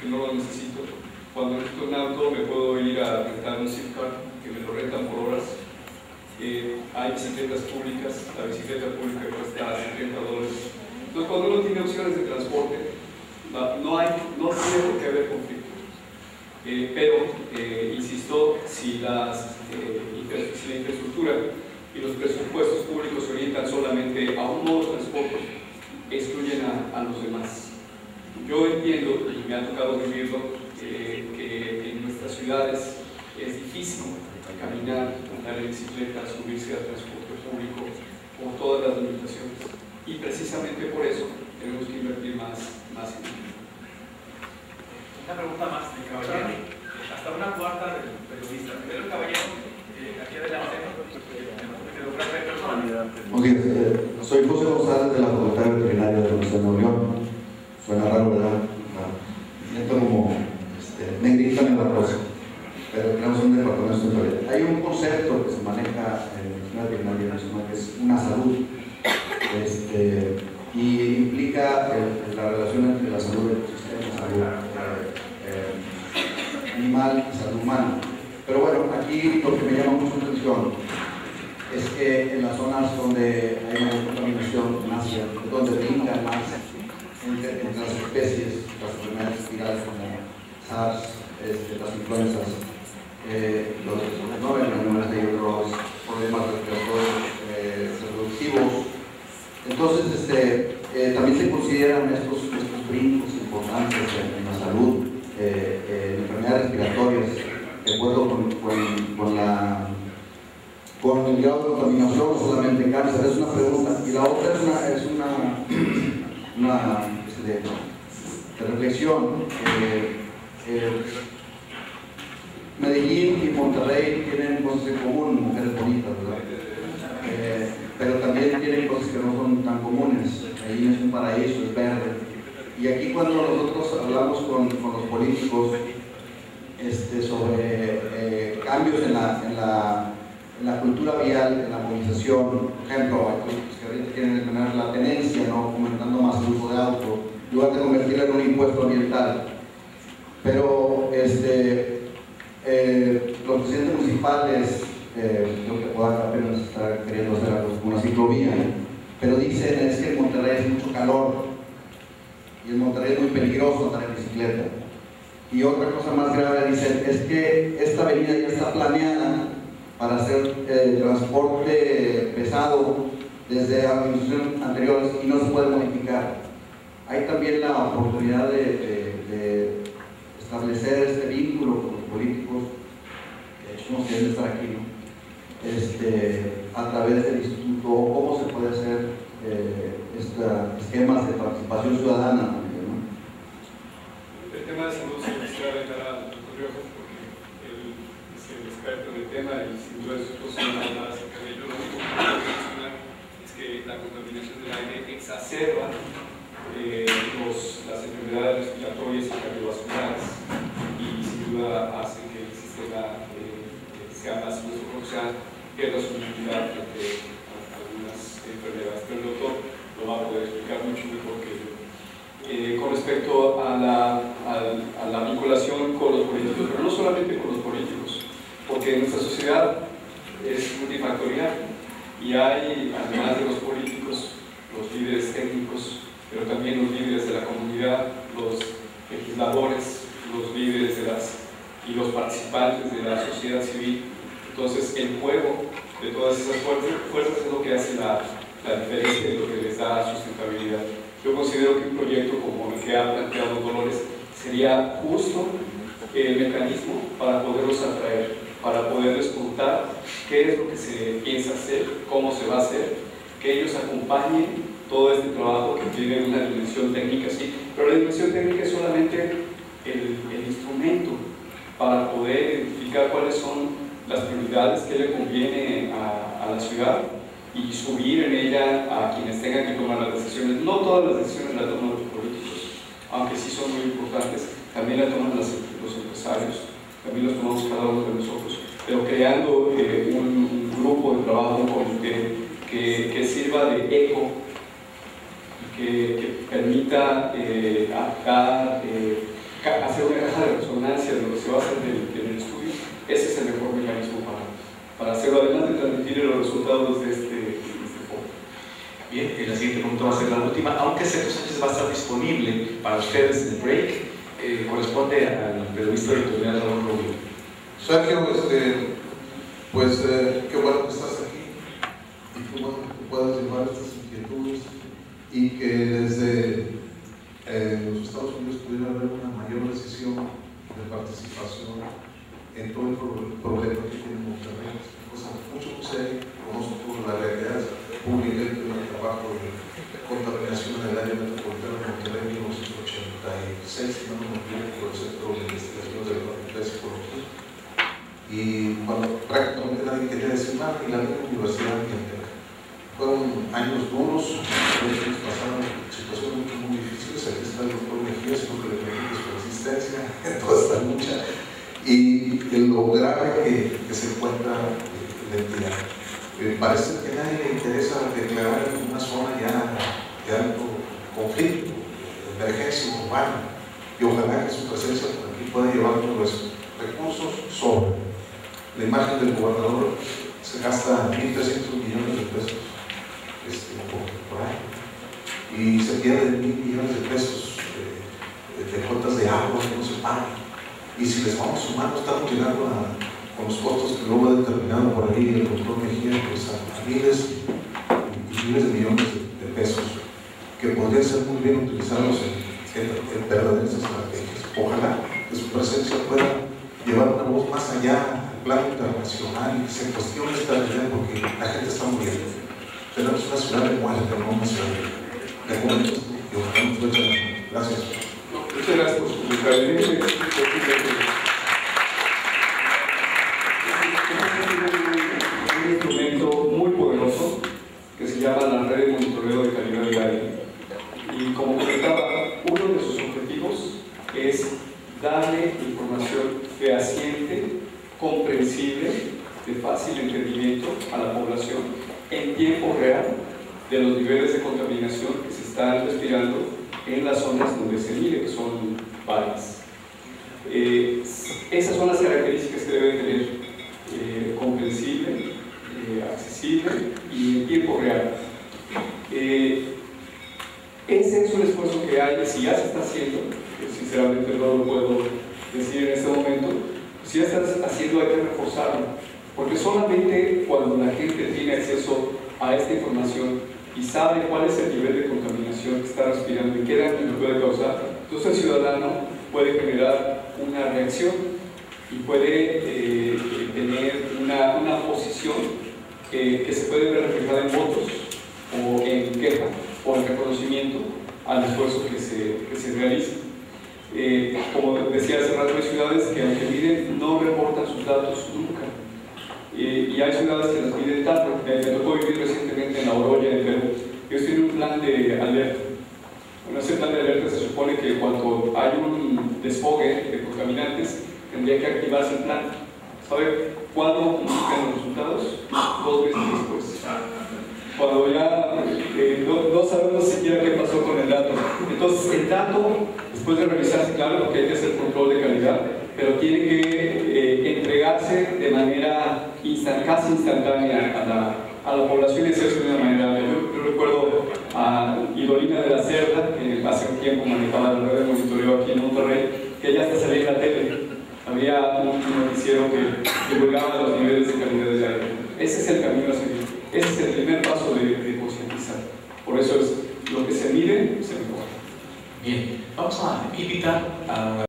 que no lo necesito. Cuando necesito un auto me puedo ir a rentar un Zipcar, que me lo rentan por horas. Hay bicicletas públicas, la bicicleta pública cuesta $70. Entonces cuando uno tiene opciones de transporte, no tiene por qué haber conflicto. Pero, insisto, si la infraestructura y los presupuestos públicos se orientan solamente a un modo de transporte, excluyen a los demás. Yo entiendo, y me ha tocado vivirlo, que en nuestras ciudades es difícil caminar, andar en bicicleta, subirse al transporte público, por todas las limitaciones. Y precisamente por eso tenemos que invertir más en ello. Una pregunta más del caballero. Hasta una cuarta del periodista. Primero el caballero, aquí adelante. Soy José González de la Facultad de Veterinaria de la Universidad de Nuevo León. Suena raro, ¿verdad? Siento como negrita en la rosa, pero tenemos un departamento diferente. Hay un concepto que se maneja en la veterinaria nacional que es una salud, y implica la relación entre la salud del ecosistema, salud animal y salud humana. Pero bueno, aquí lo que me llama mucho la atención es que en las zonas donde hay mayor contaminación en Asia, donde brincan más entre las especies, las enfermedades virales como SARS, las influencias, hay otros problemas respiratorios reproductivos. Entonces, también se consideran estos brincos importantes en la salud, en enfermedades respiratorias, de acuerdo con el grado de contaminación, no solamente cáncer. Es una pregunta. Y la otra es una de reflexión. Medellín y Monterrey tienen cosas en común, mujeres bonitas, ¿verdad? Pero también tienen cosas que no son tan comunes. Medellín es un paraíso, es verde. Y aquí cuando nosotros hablamos con los políticos sobre cambios en la cultura vial, en la movilización, por ejemplo, hay políticos que ahorita quieren eliminar la tenencia, ¿no? Fomentando más el uso de auto, en lugar de convertirlo en un impuesto ambiental. Pero los presidentes municipales, creo que puedan apenas estar queriendo hacer algo como una ciclovía, pero dicen es que en Monterrey es mucho calor y en Monterrey es muy peligroso andar en bicicleta. Y otra cosa más grave, dicen, es que esta avenida ya está planeada para hacer transporte pesado desde administraciones anteriores y no se puede modificar. Hay también la oportunidad de establecer este vínculo con los políticos, de hecho no quieren estar aquí, ¿no? A través del instituto, cómo se puede hacer esquemas de participación ciudadana también, ¿no? El tema de salud se quisiera dejar al doctor Riojas porque él es el experto en el tema y sin duda es posible hablar acerca de ello. Lo único que quiero mencionar es que la contaminación del aire exacerba las enfermedades respiratorias y cardiovasculares y sin duda hace que el sistema sea más nuestro, o sea, pierda su inmunidad frente a algunas enfermedades. Pero el doctor lo va a poder explicar mucho mejor que yo. Con respecto a la vinculación con los políticos, pero no solamente con los políticos, porque nuestra sociedad es multifactorial y hay, además de los políticos, los líderes técnicos, pero también los líderes de la comunidad, los legisladores, los líderes y los participantes de la sociedad civil. Entonces, el juego de todas esas fuerzas es lo que hace la diferencia y lo que les da sustentabilidad. Yo considero que un proyecto como el que ha planteado Dolores sería justo el mecanismo para poderlos atraer, para poderles contar qué es lo que se piensa hacer, cómo se va a hacer, que ellos acompañen todo este trabajo que tiene una dimensión técnica, sí, pero la dimensión técnica es solamente el instrumento para poder identificar cuáles son las prioridades que le conviene a la ciudad y subir en ella a quienes tengan que tomar las decisiones. No todas las decisiones las toman los políticos, aunque sí son muy importantes, también las toman los empresarios, también los tomamos cada uno de nosotros, pero creando un grupo de trabajo, un comité que sirva de eco, que permita hacer una caja de resonancia de lo que se va a hacer en el estudio. Ese es el mejor mecanismo para hacerlo, además de transmitir los resultados de este foro. Bien, la siguiente pregunta va a ser la última. Aunque Sergio Sánchez va a estar disponible para ustedes en el break, corresponde al periodista editorial Raúl Rubio. Sergio, pues qué bueno que estás aquí y qué bueno que puedas llevar estas inquietudes y que desde los Estados Unidos pudiera haber una mayor decisión de participación en todo el problema que tiene Monterrey. Cosa mucho más seria, conozco la realidad pública y el trabajo de contaminación en el área metropolitana de Monterrey en 1986, no me equivoco, por el Centro de Investigación de la Facultad de Psicología. Y cuando prácticamente nadie quería decir nada, y la misma universidad ambiental. Fueron años duros, pasaron situaciones muy difíciles. Aquí está el doctor Mejía, sino que le permite su resistencia en toda esta lucha y lo grave que se encuentra la entidad. Parece que a nadie le interesa declarar una zona ya de alto conflicto, de emergencia urbana, y ojalá que su presencia por aquí pueda llevar los recursos sobre. La imagen del gobernador se gasta 1.300 millones de pesos por año y se pierden 1.000 millones de pesos de cuotas de agua que no se pagan, y si les vamos sumando estamos llegando con los costos que luego ha determinado por ahí el doctor Mejía, pues a miles y miles de millones de pesos que podrían ser muy bien utilizados en verdaderas estrategias. Ojalá que su presencia pueda llevar una voz más allá al plano internacional y que se cuestione esta realidad, porque la gente está muriendo. tenemos una ciudad de muerte, no una ciudad de muertos. Y ojalá nos lo echen. Gracias. Muchas gracias por su comentario. Un instrumento muy poderoso que se llama la red de monitoreo de calidad del aire. Y como comentaba, uno de sus objetivos es darle información fehaciente, comprensible, de fácil entendimiento a la población en tiempo real de los niveles de contaminación que se están respirando en las zonas donde se mide, que son varias. Esas son las características que debe tener: comprensible, accesible y en tiempo real. Ese es un esfuerzo que hay, si ya se está haciendo, que sinceramente no lo puedo decir en este momento, si ya está haciendo hay que reforzarlo, porque solamente cuando la gente tiene acceso a esta información y sabe cuál es el nivel de contaminación que está respirando y qué daño le puede causar, entonces el ciudadano puede generar una reacción y puede tener una posición que se puede ver reflejada en votos o en queja o en reconocimiento al esfuerzo que se realiza. Como decía hace rato, hay ciudades que aunque miden no reportan sus datos nunca. Y hay ciudades que las miden tanto. Me tocó vivir recientemente en La Oroya, en Perú. Ellos tienen un plan de alerta. Bueno, ese plan de alerta se supone que cuando hay un desfogue de contaminantes, tendría que activarse el plan. ¿Sabe cuándo comunican los resultados? 2 meses después. Cuando ya no sabemos siquiera qué pasó con el dato. Entonces, el dato, después de revisarse, claro, porque hay que hacer control de calidad, pero tiene que entregarse de manera casi instantánea a la población y hacerse de una manera. Yo recuerdo a Idolina de la Cerda, que hace un tiempo manejaba la red de monitoreo aquí en Monterrey, que ya hasta salía en la tele. Había un noticiero que divulgaba los niveles de calidad del aire. Ese es el camino a seguir. Ese es el primer paso de concientizar. Por eso es lo que se mide, se mejora. Bien, vamos a invitar a...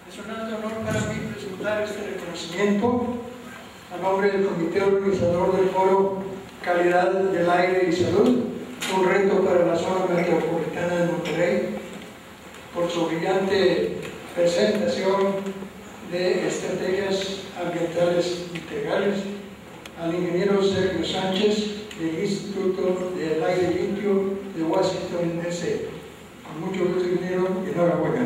Es un alto honor para mí presentar este reconocimiento a nombre del Comité Organizador del Foro Calidad del Aire y Salud, un reto para la zona metropolitana de Monterrey, por su brillante presentación de estrategias ambientales integrales, al ingeniero Sergio Sánchez del Instituto del Aire Limpio de Washington, D.C. Con mucho gusto, ingeniero, y enhorabuena.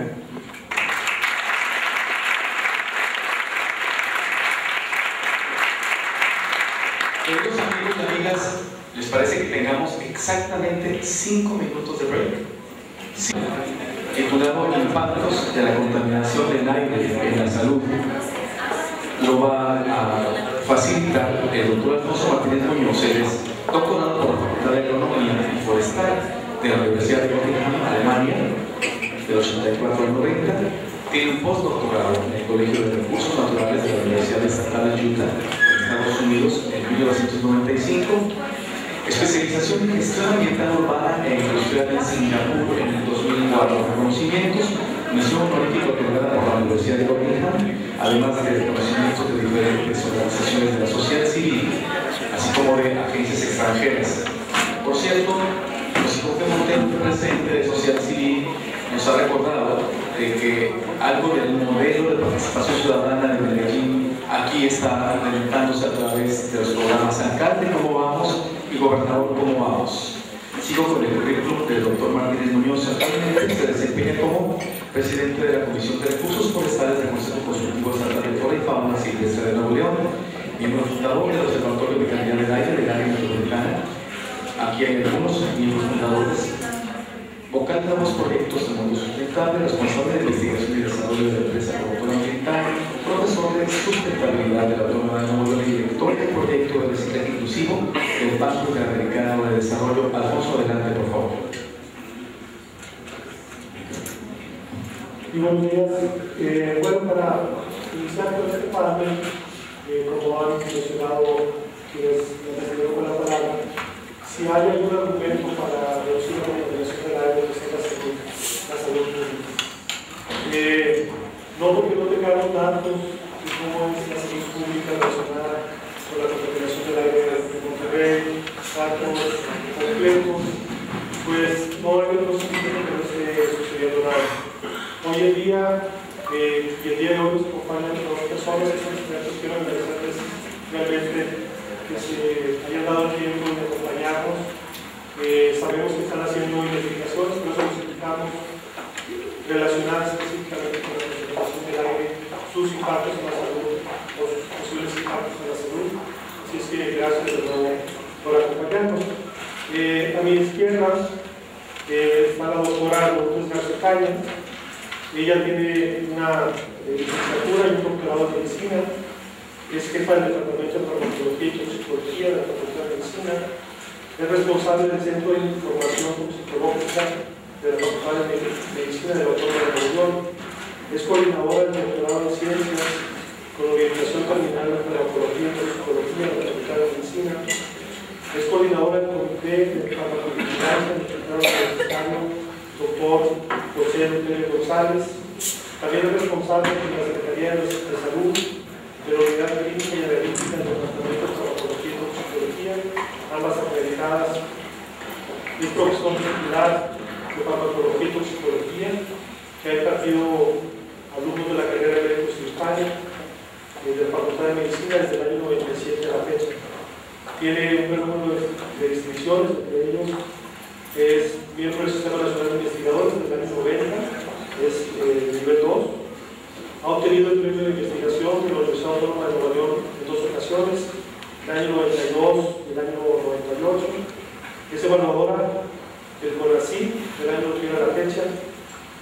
Queridos amigos y amigas, ¿les parece que tengamos exactamente 5 minutos de break? Sí. Titulado Impactos de la contaminación del aire en la salud. Lo va a facilitar el doctor Alfonso Martínez Muñoz, él es doctorado por la Facultad de Agronomía y Forestal de la Universidad de Göttingen, Alemania, del 84 al 90. Tiene un postdoctorado en el Colegio de Recursos Naturales de la Universidad Estatal de Utah, Estados Unidos, en 1995. Especialización en gestión ambiental urbana e industrial en Singapur en el 2004. Reconocimientos, misión honorífica otorgada por la Universidad de Göttingen, además de reconocimientos de diferentes organizaciones de la sociedad civil, así como de agencias extranjeras. Por cierto, José Montero, presidente de sociedad civil, nos ha recordado de que algo del modelo de participación ciudadana de Medellín aquí está alimentándose a través de los programas Alcalde, ¿cómo vamos? Y Gobernador, ¿cómo vamos? Sigo con el currículum del doctor Martínez Muñoz. Actualmente se desempeña como presidente de la Comisión de Recursos Forestales del Consejo Consultivo Estatal de Flora y Fauna Silvestre de Nuevo León, miembro fundador del Observatorio de Calidad del Aire del área metropolitana. Aquí hay algunos miembros fundadores. Vocal de ambos proyectos de mundo sustentable, responsable de investigación y desarrollo de la empresa promotora ambiental, profesor de sustentabilidad de la Autónoma de Nuevo León y director del proyecto de reciclaje inclusivo del Banco Interamericano de Desarrollo. Alfonso, adelante, por favor. Y buenos días. Bueno, para iniciar con este panel, como han mencionado quienes me recibieron con la palabra, si hay algún argumento para reducir la contaminación del aire, que sea la salud pública. No porque no tengamos datos cómo es la salud pública relacionada con la contaminación del aire de Monterrey, datos complejos, pues no hay otro sentido que no esté sucediendo nada. Hoy en día, y el día de hoy nos acompañan dos personas, quiero agradecerles realmente que se hayan dado el tiempo de acompañarnos. Sabemos que están haciendo investigaciones, por eso nos invitamos relacionadas específicamente con la contaminación del aire, sus impactos en la salud o sus posibles impactos en la salud. Así es que gracias de nuevo por acompañarnos. A mi izquierda está la doctora Lourdes Garza Caña. Ella tiene una licenciatura y un doctorado en medicina. Es jefa del Departamento de Farmacología y Toxicología de la Facultad de Medicina. Es responsable del Centro de Información Toxicológica de la Facultad de Medicina de la Autónoma de Nuevo León. Es coordinadora del doctorado en Ciencias con orientación terminal en Farmacología y Toxicología de la Facultad de Medicina. Es coordinadora del Comité de Farmacovigilancia del Tratado Universitario, doctor José Luterio González. También es responsable de la Secretaría de Salud, de la Unidad Clínica y Analítica del Departamento de Farmacología y Toxicología, ambas acreditadas. Es profesor titular de Farmacología y Toxicología, que ha impartido alumnos de la carrera de médicos en España, de la Facultad de Medicina desde el año 97 a la fecha. Tiene un buen número de distinciones, entre ellos es miembro del Sistema Nacional de Investigadores desde el año 90, es nivel 2. Ha obtenido el premio de investigación de la Universidad Autónoma de Nuevo León en 2 ocasiones, el año 92 y el año 98. Es evaluadora del CONACYT del año 2000 a la fecha.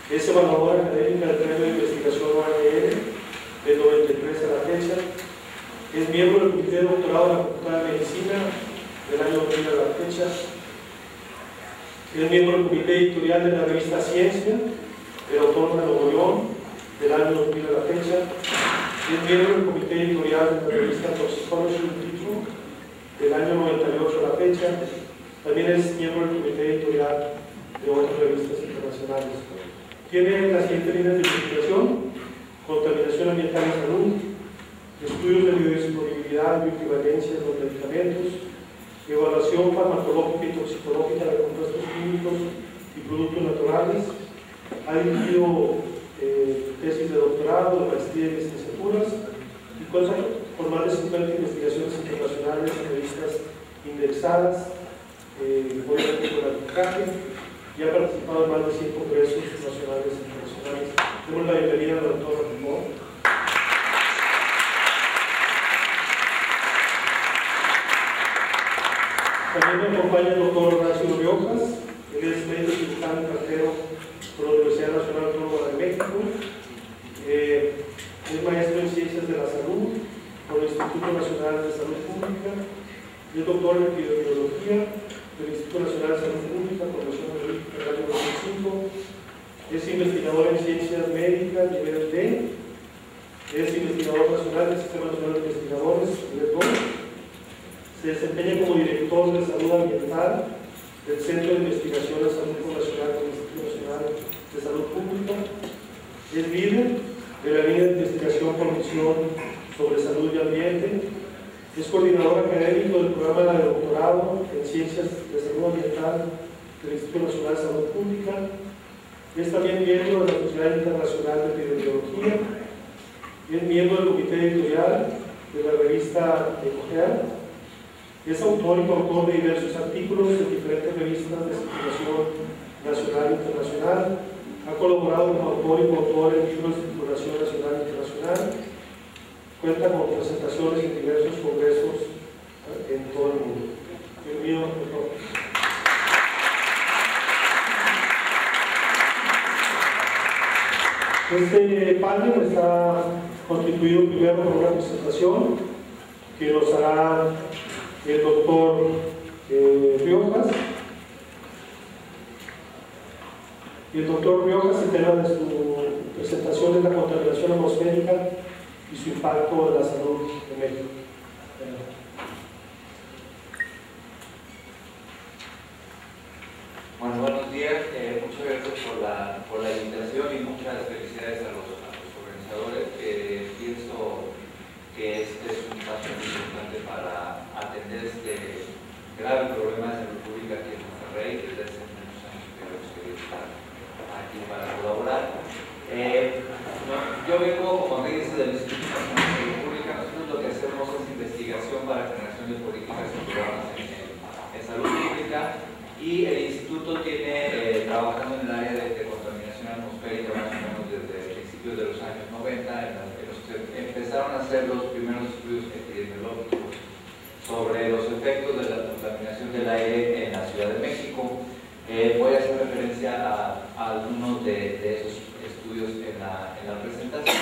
Es evaluadora académica del premio de investigación OANL del 93 a la fecha. Es miembro del Comité de Doctorado de la Facultad de Medicina del año 2000 a la fecha. Es miembro del Comité Editorial de la revista Ciencia de la Autónoma de Nuevo León del año 2000 a la fecha. Es miembro del Comité Editorial de la revista Toxicology del año 98 a la fecha. También es miembro del Comité Editorial de otras revistas internacionales. Tiene las siguientes líneas de investigación: contaminación ambiental y salud, estudios de biodisponibilidad y bioequivalencia de los medicamentos, evaluación farmacológica y toxicológica de compuestos químicos y productos naturales. Ha dirigido tesis de doctorado, de maestría y licenciaturas, y cuenta con más de 50 investigaciones internacionales en revistas indexadas por el arbitraje, y ha participado en más de 100 congresos nacionales e internacionales. Demos la bienvenida al doctor Ramón. También me acompaña el doctor Horacio Riojas. Él es médico cirujano y cartero por la Universidad Nacional Autónoma de México. Es maestro en Ciencias de la Salud por el Instituto Nacional de Salud Pública. Es doctor en Epidemiología del Instituto Nacional de Salud Pública, Promoción de México del año 2005. Es investigador en Ciencias Médicas, nivel D. Es investigador nacional del Sistema Nacional de Investigadores, nivel 2. Se desempeña como director de salud ambiental del Centro de Investigación de Salud Poblacional del Instituto Nacional de Salud Pública. Es líder de la línea de investigación por misión sobre salud y ambiente. Es coordinador académico del programa de doctorado en Ciencias de Salud Ambiental del Instituto Nacional de Salud Pública. Es también miembro de la Sociedad Internacional de Epidemiología. Es miembro del Comité Editorial de la revista Ecogea. Es autor y coautor de diversos artículos en diferentes revistas de circulación nacional e internacional. Ha colaborado como autor y coautor en libros de circulación nacional e internacional. Cuenta con presentaciones en diversos congresos en todo el mundo. Bienvenido, doctor. Este panel está constituido primero por una presentación que nos hará el doctor Riojas. Y el doctor Riojas, el tema de su presentación es la contaminación atmosférica y su impacto en la salud de México. Bueno, buenos días. Muchas gracias por la invitación y muchas felicidades a los organizadores. Pienso este grave problema de salud pública aquí en Monterrey. Desde hace muchos años que quería estar aquí para colaborar. Yo vengo, como me dice, del Instituto Nacional de Salud Pública. Nosotros lo que hacemos es investigación para generación de políticas y programas en salud pública, y el instituto tiene trabajando en el área de contaminación atmosférica más o menos desde principios de los años 90, en los que empezaron a hacer los primeros estudios epidemiológicos sobre los efectos de la contaminación del aire en la Ciudad de México. Voy a hacer referencia a algunos de esos estudios en la presentación,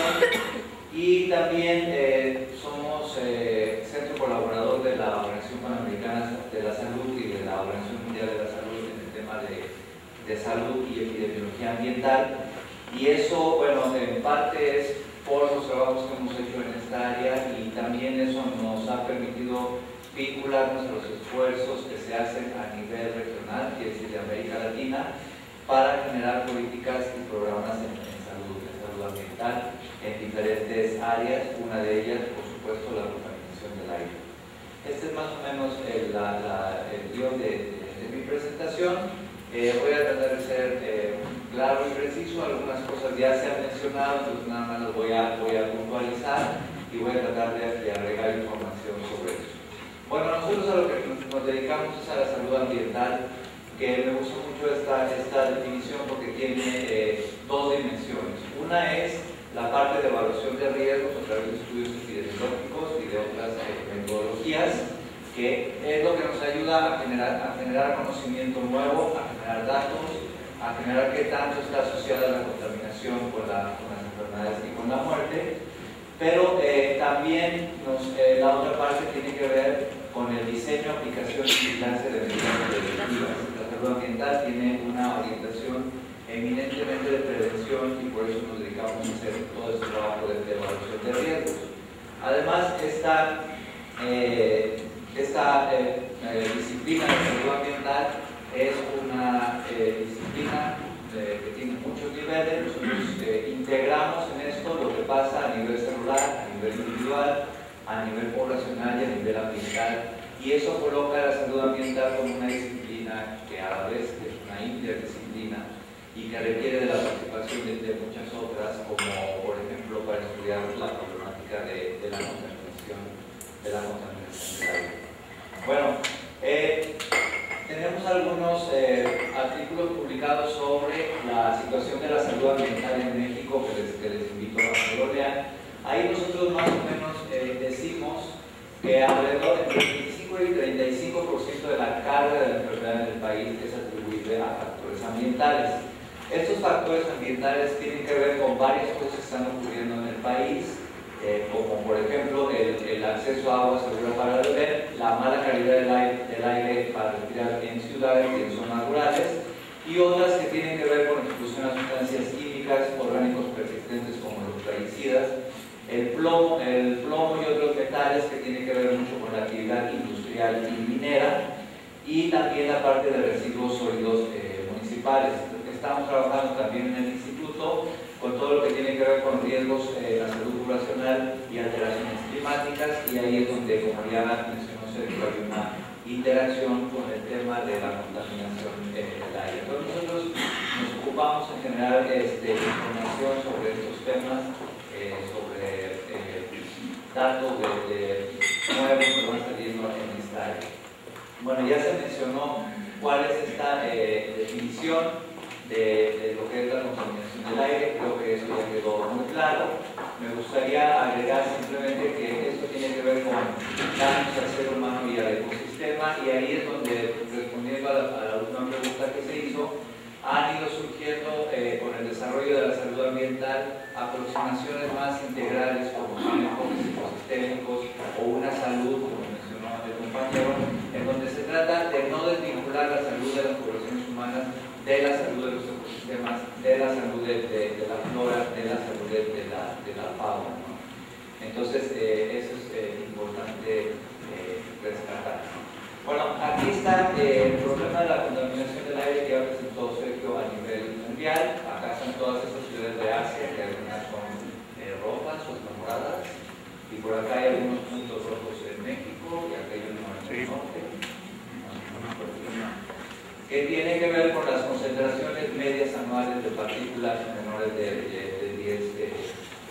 y también somos centro colaborador de la Organización Panamericana de la Salud y de la Organización Mundial de la Salud en el tema de salud y epidemiología ambiental, y eso, bueno, en parte es por los trabajos que hemos hecho en esta área, y también eso nos ha permitido vincularnos a los esfuerzos que se hacen a nivel regional, quiere decir de América Latina, para generar políticas y programas en salud ambiental en diferentes áreas, una de ellas, por supuesto, la contaminación del aire. Este es más o menos el guión de mi presentación. Voy a tratar de ser claro y preciso. Algunas cosas ya se han mencionado, entonces nada más las voy a puntualizar y voy a tratar de agregar información sobre eso. Bueno, nosotros a lo que nos dedicamos es a la salud ambiental, que me gusta mucho esta definición porque tiene dos dimensiones. Una es la parte de evaluación de riesgos a través de estudios epidemiológicos y de otras metodologías, que es lo que nos ayuda a generar conocimiento nuevo, a generar datos, a generar qué tanto está asociada la contaminación con las enfermedades y con la muerte. Pero también la otra parte tiene que ver con el diseño, aplicación y vigilancia de medidas preventivas. La salud ambiental tiene una orientación eminentemente de prevención, y por eso nos dedicamos a hacer todo este trabajo de evaluación de riesgos. Además, esta disciplina de salud ambiental es una disciplina que tiene muchos niveles. Nosotros integramos en esto lo que pasa a nivel celular, a nivel individual, a nivel poblacional y a nivel ambiental, y eso coloca a la salud ambiental como una disciplina que a la vez es una interdisciplina y que requiere de la participación de muchas otras, como por ejemplo para estudiar la problemática de la contaminación del aire. Bueno, tenemos algunos artículos publicados sobre la situación de la salud ambiental en México que les invito a que lo lean. Ahí nosotros más o menos decimos que alrededor del 25 y 35% de la carga de la enfermedad en el país es atribuible a factores ambientales. Estos factores ambientales tienen que ver con varias cosas que están ocurriendo en el país, como por ejemplo el acceso a agua segura para beber, la mala calidad del aire para respirar en ciudades y en zonas rurales, y otras que tienen que ver con exposición a sustancias químicas, orgánicos persistentes como los plaguicidas, el plomo y otros metales que tienen que ver mucho con la actividad industrial y minera, y también la parte de residuos sólidos municipales. Estamos trabajando también en el instituto con todo lo que tiene que ver con riesgos en la salud poblacional y alteraciones climáticas, y ahí es donde, como ya mencionó Sergio, hay una interacción con el tema de la contaminación del aire. Entonces nosotros nos ocupamos en generar información sobre estos temas, sobre datos nuevos que van saliendo en esta área. Bueno, ya se mencionó cuál es esta definición de lo que es la contaminación del aire. Creo que eso ya quedó muy claro. Me gustaría agregar simplemente que esto tiene que ver con daños al ser humano y al ecosistema, y ahí es donde, respondiendo a la última pregunta que se hizo, han ido surgiendo con el desarrollo de la salud ambiental aproximaciones más integrales, como son enfoques ecosistémicos o una salud, como mencionó el compañero, en donde se trata de no desvincular la salud de las poblaciones humanas de la salud de los ecosistemas, de la salud de la flora, de la salud de la fauna, ¿no? Entonces, eso es importante rescatar. Bueno, aquí está el problema de la contaminación del aire que ya presentó Sergio a nivel mundial. Acá están todas estas ciudades de Asia, que algunas son rojas o moradas, y por acá hay algunos puntos rojos en México, y acá hay uno en que tiene que ver con las concentraciones medias anuales de partículas menores de 10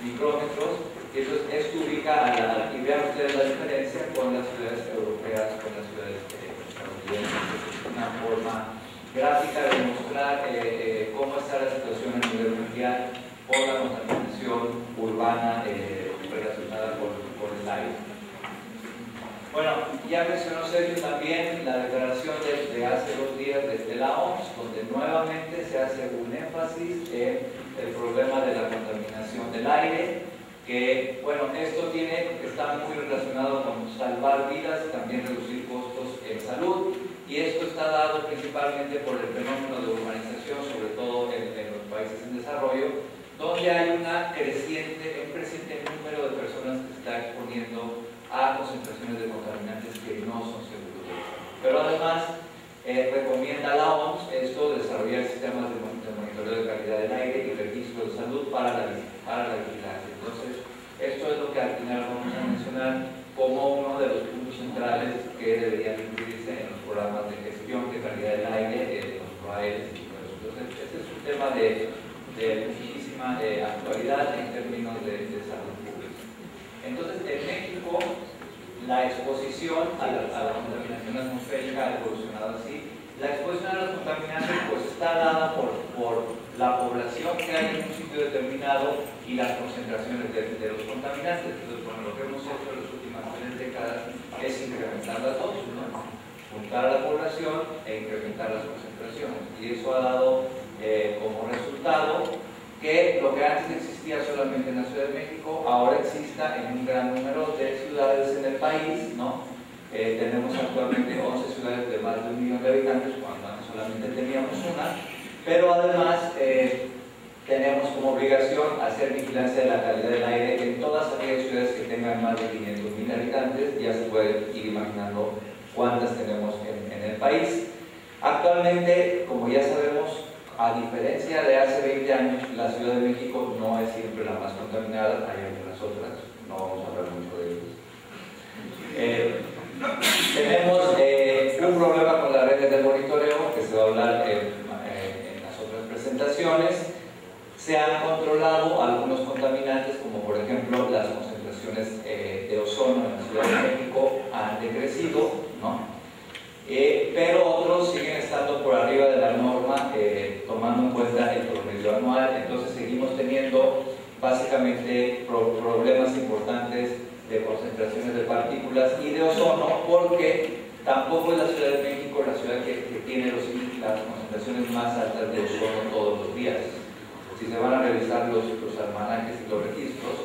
micrómetros. Esto ubica y vean ustedes la diferencia con las ciudades europeas, con las ciudades estadounidenses. Es una forma gráfica de mostrar cómo está la situación a nivel mundial por la contaminación urbana relacionada con el aire. Bueno, ya mencionó Sergio también la declaración de hace 2 días de la OMS, donde nuevamente se hace un énfasis en el problema de la contaminación del aire, que, bueno, esto está muy relacionado con salvar vidas y también reducir costos en salud, y esto está dado principalmente por el fenómeno de urbanización, sobre todo en los países en desarrollo, donde hay un creciente número de personas que se está exponiendo a concentraciones de contaminantes que no son seguros. Pero además recomienda a la OMS desarrollar sistemas de monitoreo de calidad del aire y registro de salud para la vigilancia. Entonces, esto es lo que al final vamos a mencionar como uno de los puntos centrales que deberían incluirse en los programas de gestión de calidad del aire, de los PROAES y todo eso. Entonces, este es un tema de muchísima actualidad en términos de salud pública. Entonces, en México, la exposición a la contaminación atmosférica ha evolucionado así. La exposición a los contaminantes pues está dada por la población que hay en un sitio determinado y las concentraciones de los contaminantes. Entonces, bueno, lo que hemos hecho en las últimas 3 décadas es incrementar las dos, ¿no? Juntar a la población e incrementar las concentraciones. Y eso ha dado como resultado que lo que antes existía solamente en la Ciudad de México, ahora exista en un gran número de ciudades en el país, ¿no? Tenemos actualmente 11 ciudades de más de 1 millón de habitantes, cuando antes solamente teníamos una, pero además tenemos como obligación hacer vigilancia de la calidad del aire en todas aquellas ciudades que tengan más de 500,000 habitantes. Ya se puede ir imaginando cuántas tenemos en el país. Actualmente, como ya sabemos, a diferencia de hace 20 años, la Ciudad de México no es siempre la más contaminada, hay algunas otras, no vamos a hablar mucho de ellas. Tenemos un problema con las redes de monitoreo, que se va a hablar en las otras presentaciones. Se han controlado algunos contaminantes, como por ejemplo las concentraciones de ozono en la Ciudad de México han decrecido, ¿no? Pero otros siguen estando por arriba de la norma, tomando en cuenta el promedio anual. Entonces seguimos teniendo básicamente problemas importantes de concentraciones de partículas y de ozono, porque tampoco es la Ciudad de México la ciudad que tiene las concentraciones más altas de ozono todos los días. Si se van a revisar los almanaques y los registros,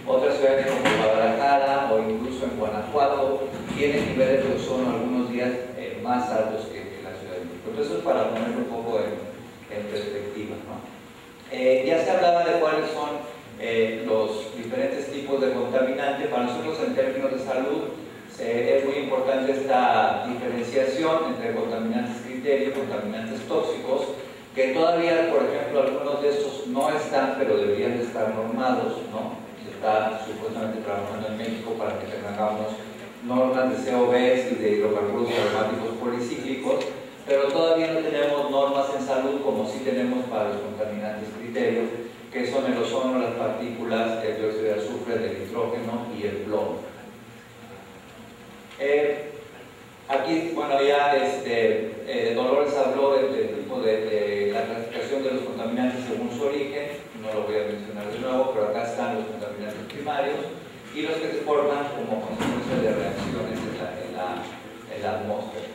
otras ciudades como Guadalajara o incluso en Guanajuato tienen niveles de ozono algunos días más altos que la Ciudad de México. Entonces, para ponerlo un poco en perspectiva, ¿no? Ya se hablaba de cuáles son los diferentes tipos de contaminantes. Para nosotros, en términos de salud, es muy importante esta diferenciación entre contaminantes criterio y contaminantes tóxicos, que todavía, por ejemplo, algunos de estos no están, pero deberían de estar normados, ¿no? Se está supuestamente trabajando en México para que tengamos normas de COBs y de hidrocarburos aromáticos policíclicos, pero todavía no tenemos normas en salud como sí tenemos para los contaminantes criterio, que son el ozono, las partículas, el dióxido de azufre, el nitrógeno y el plomo. Aquí, bueno, ya Dolores habló del tipo de la clasificación de los contaminantes según su origen, no lo voy a mencionar de nuevo, pero acá están los contaminantes primarios y los que se forman como consecuencia de reacciones en la atmósfera.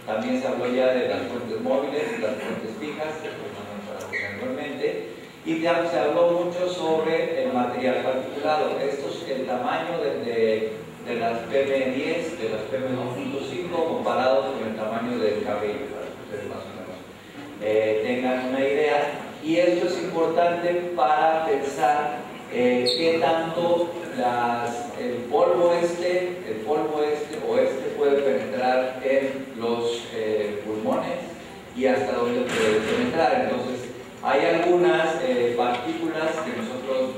También se habló ya de las fuentes móviles y las fuentes fijas, para tenerlo en mente, y ya se habló mucho sobre el material particulado. Esto es el tamaño de las PM10, de las PM2.5 comparados con el tamaño del cabello, para que ustedes más o menos tengan una idea. Y esto es importante para pensar qué tanto el polvo este puede penetrar en los pulmones y hasta dónde puede penetrar. Entonces, hay algunas partículas que nosotros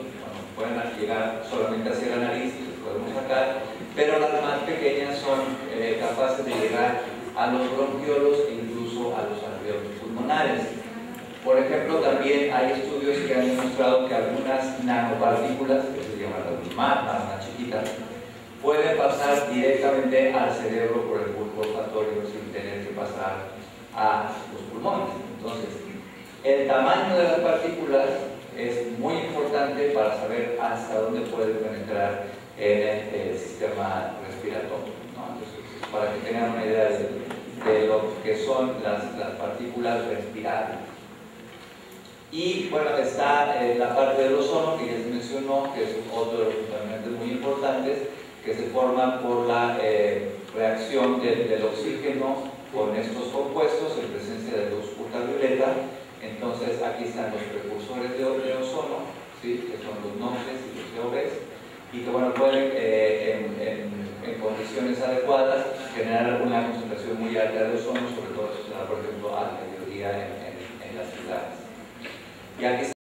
pueden llegar solamente hacia la nariz y las podemos sacar, pero las más pequeñas son capaces de llegar a los bronquiolos e incluso a los alveolos pulmonares. Por ejemplo, también hay estudios que han demostrado que algunas nanopartículas, que se llaman las más chiquitas, pueden pasar directamente al cerebro por el bulbo olfatorio sin tener que pasar a los pulmones. Entonces, el tamaño de las partículas es muy importante para saber hasta dónde puede penetrar en el sistema respiratorio, ¿no? Entonces, para que tengan una idea de lo que son las partículas respirables. Y bueno, está la parte del ozono que ya se mencionó, que es otro de los contaminantes muy importantes, que se forma por la reacción del oxígeno con estos compuestos en presencia de luz ultravioleta. Entonces aquí están los precursores de ozono, ¿sí? Que son los NOxes y los VOCs, y que bueno, pueden en condiciones adecuadas generar una concentración muy alta de ozono, sobre todo, por ejemplo, al mediodía en las ciudades. Y aquí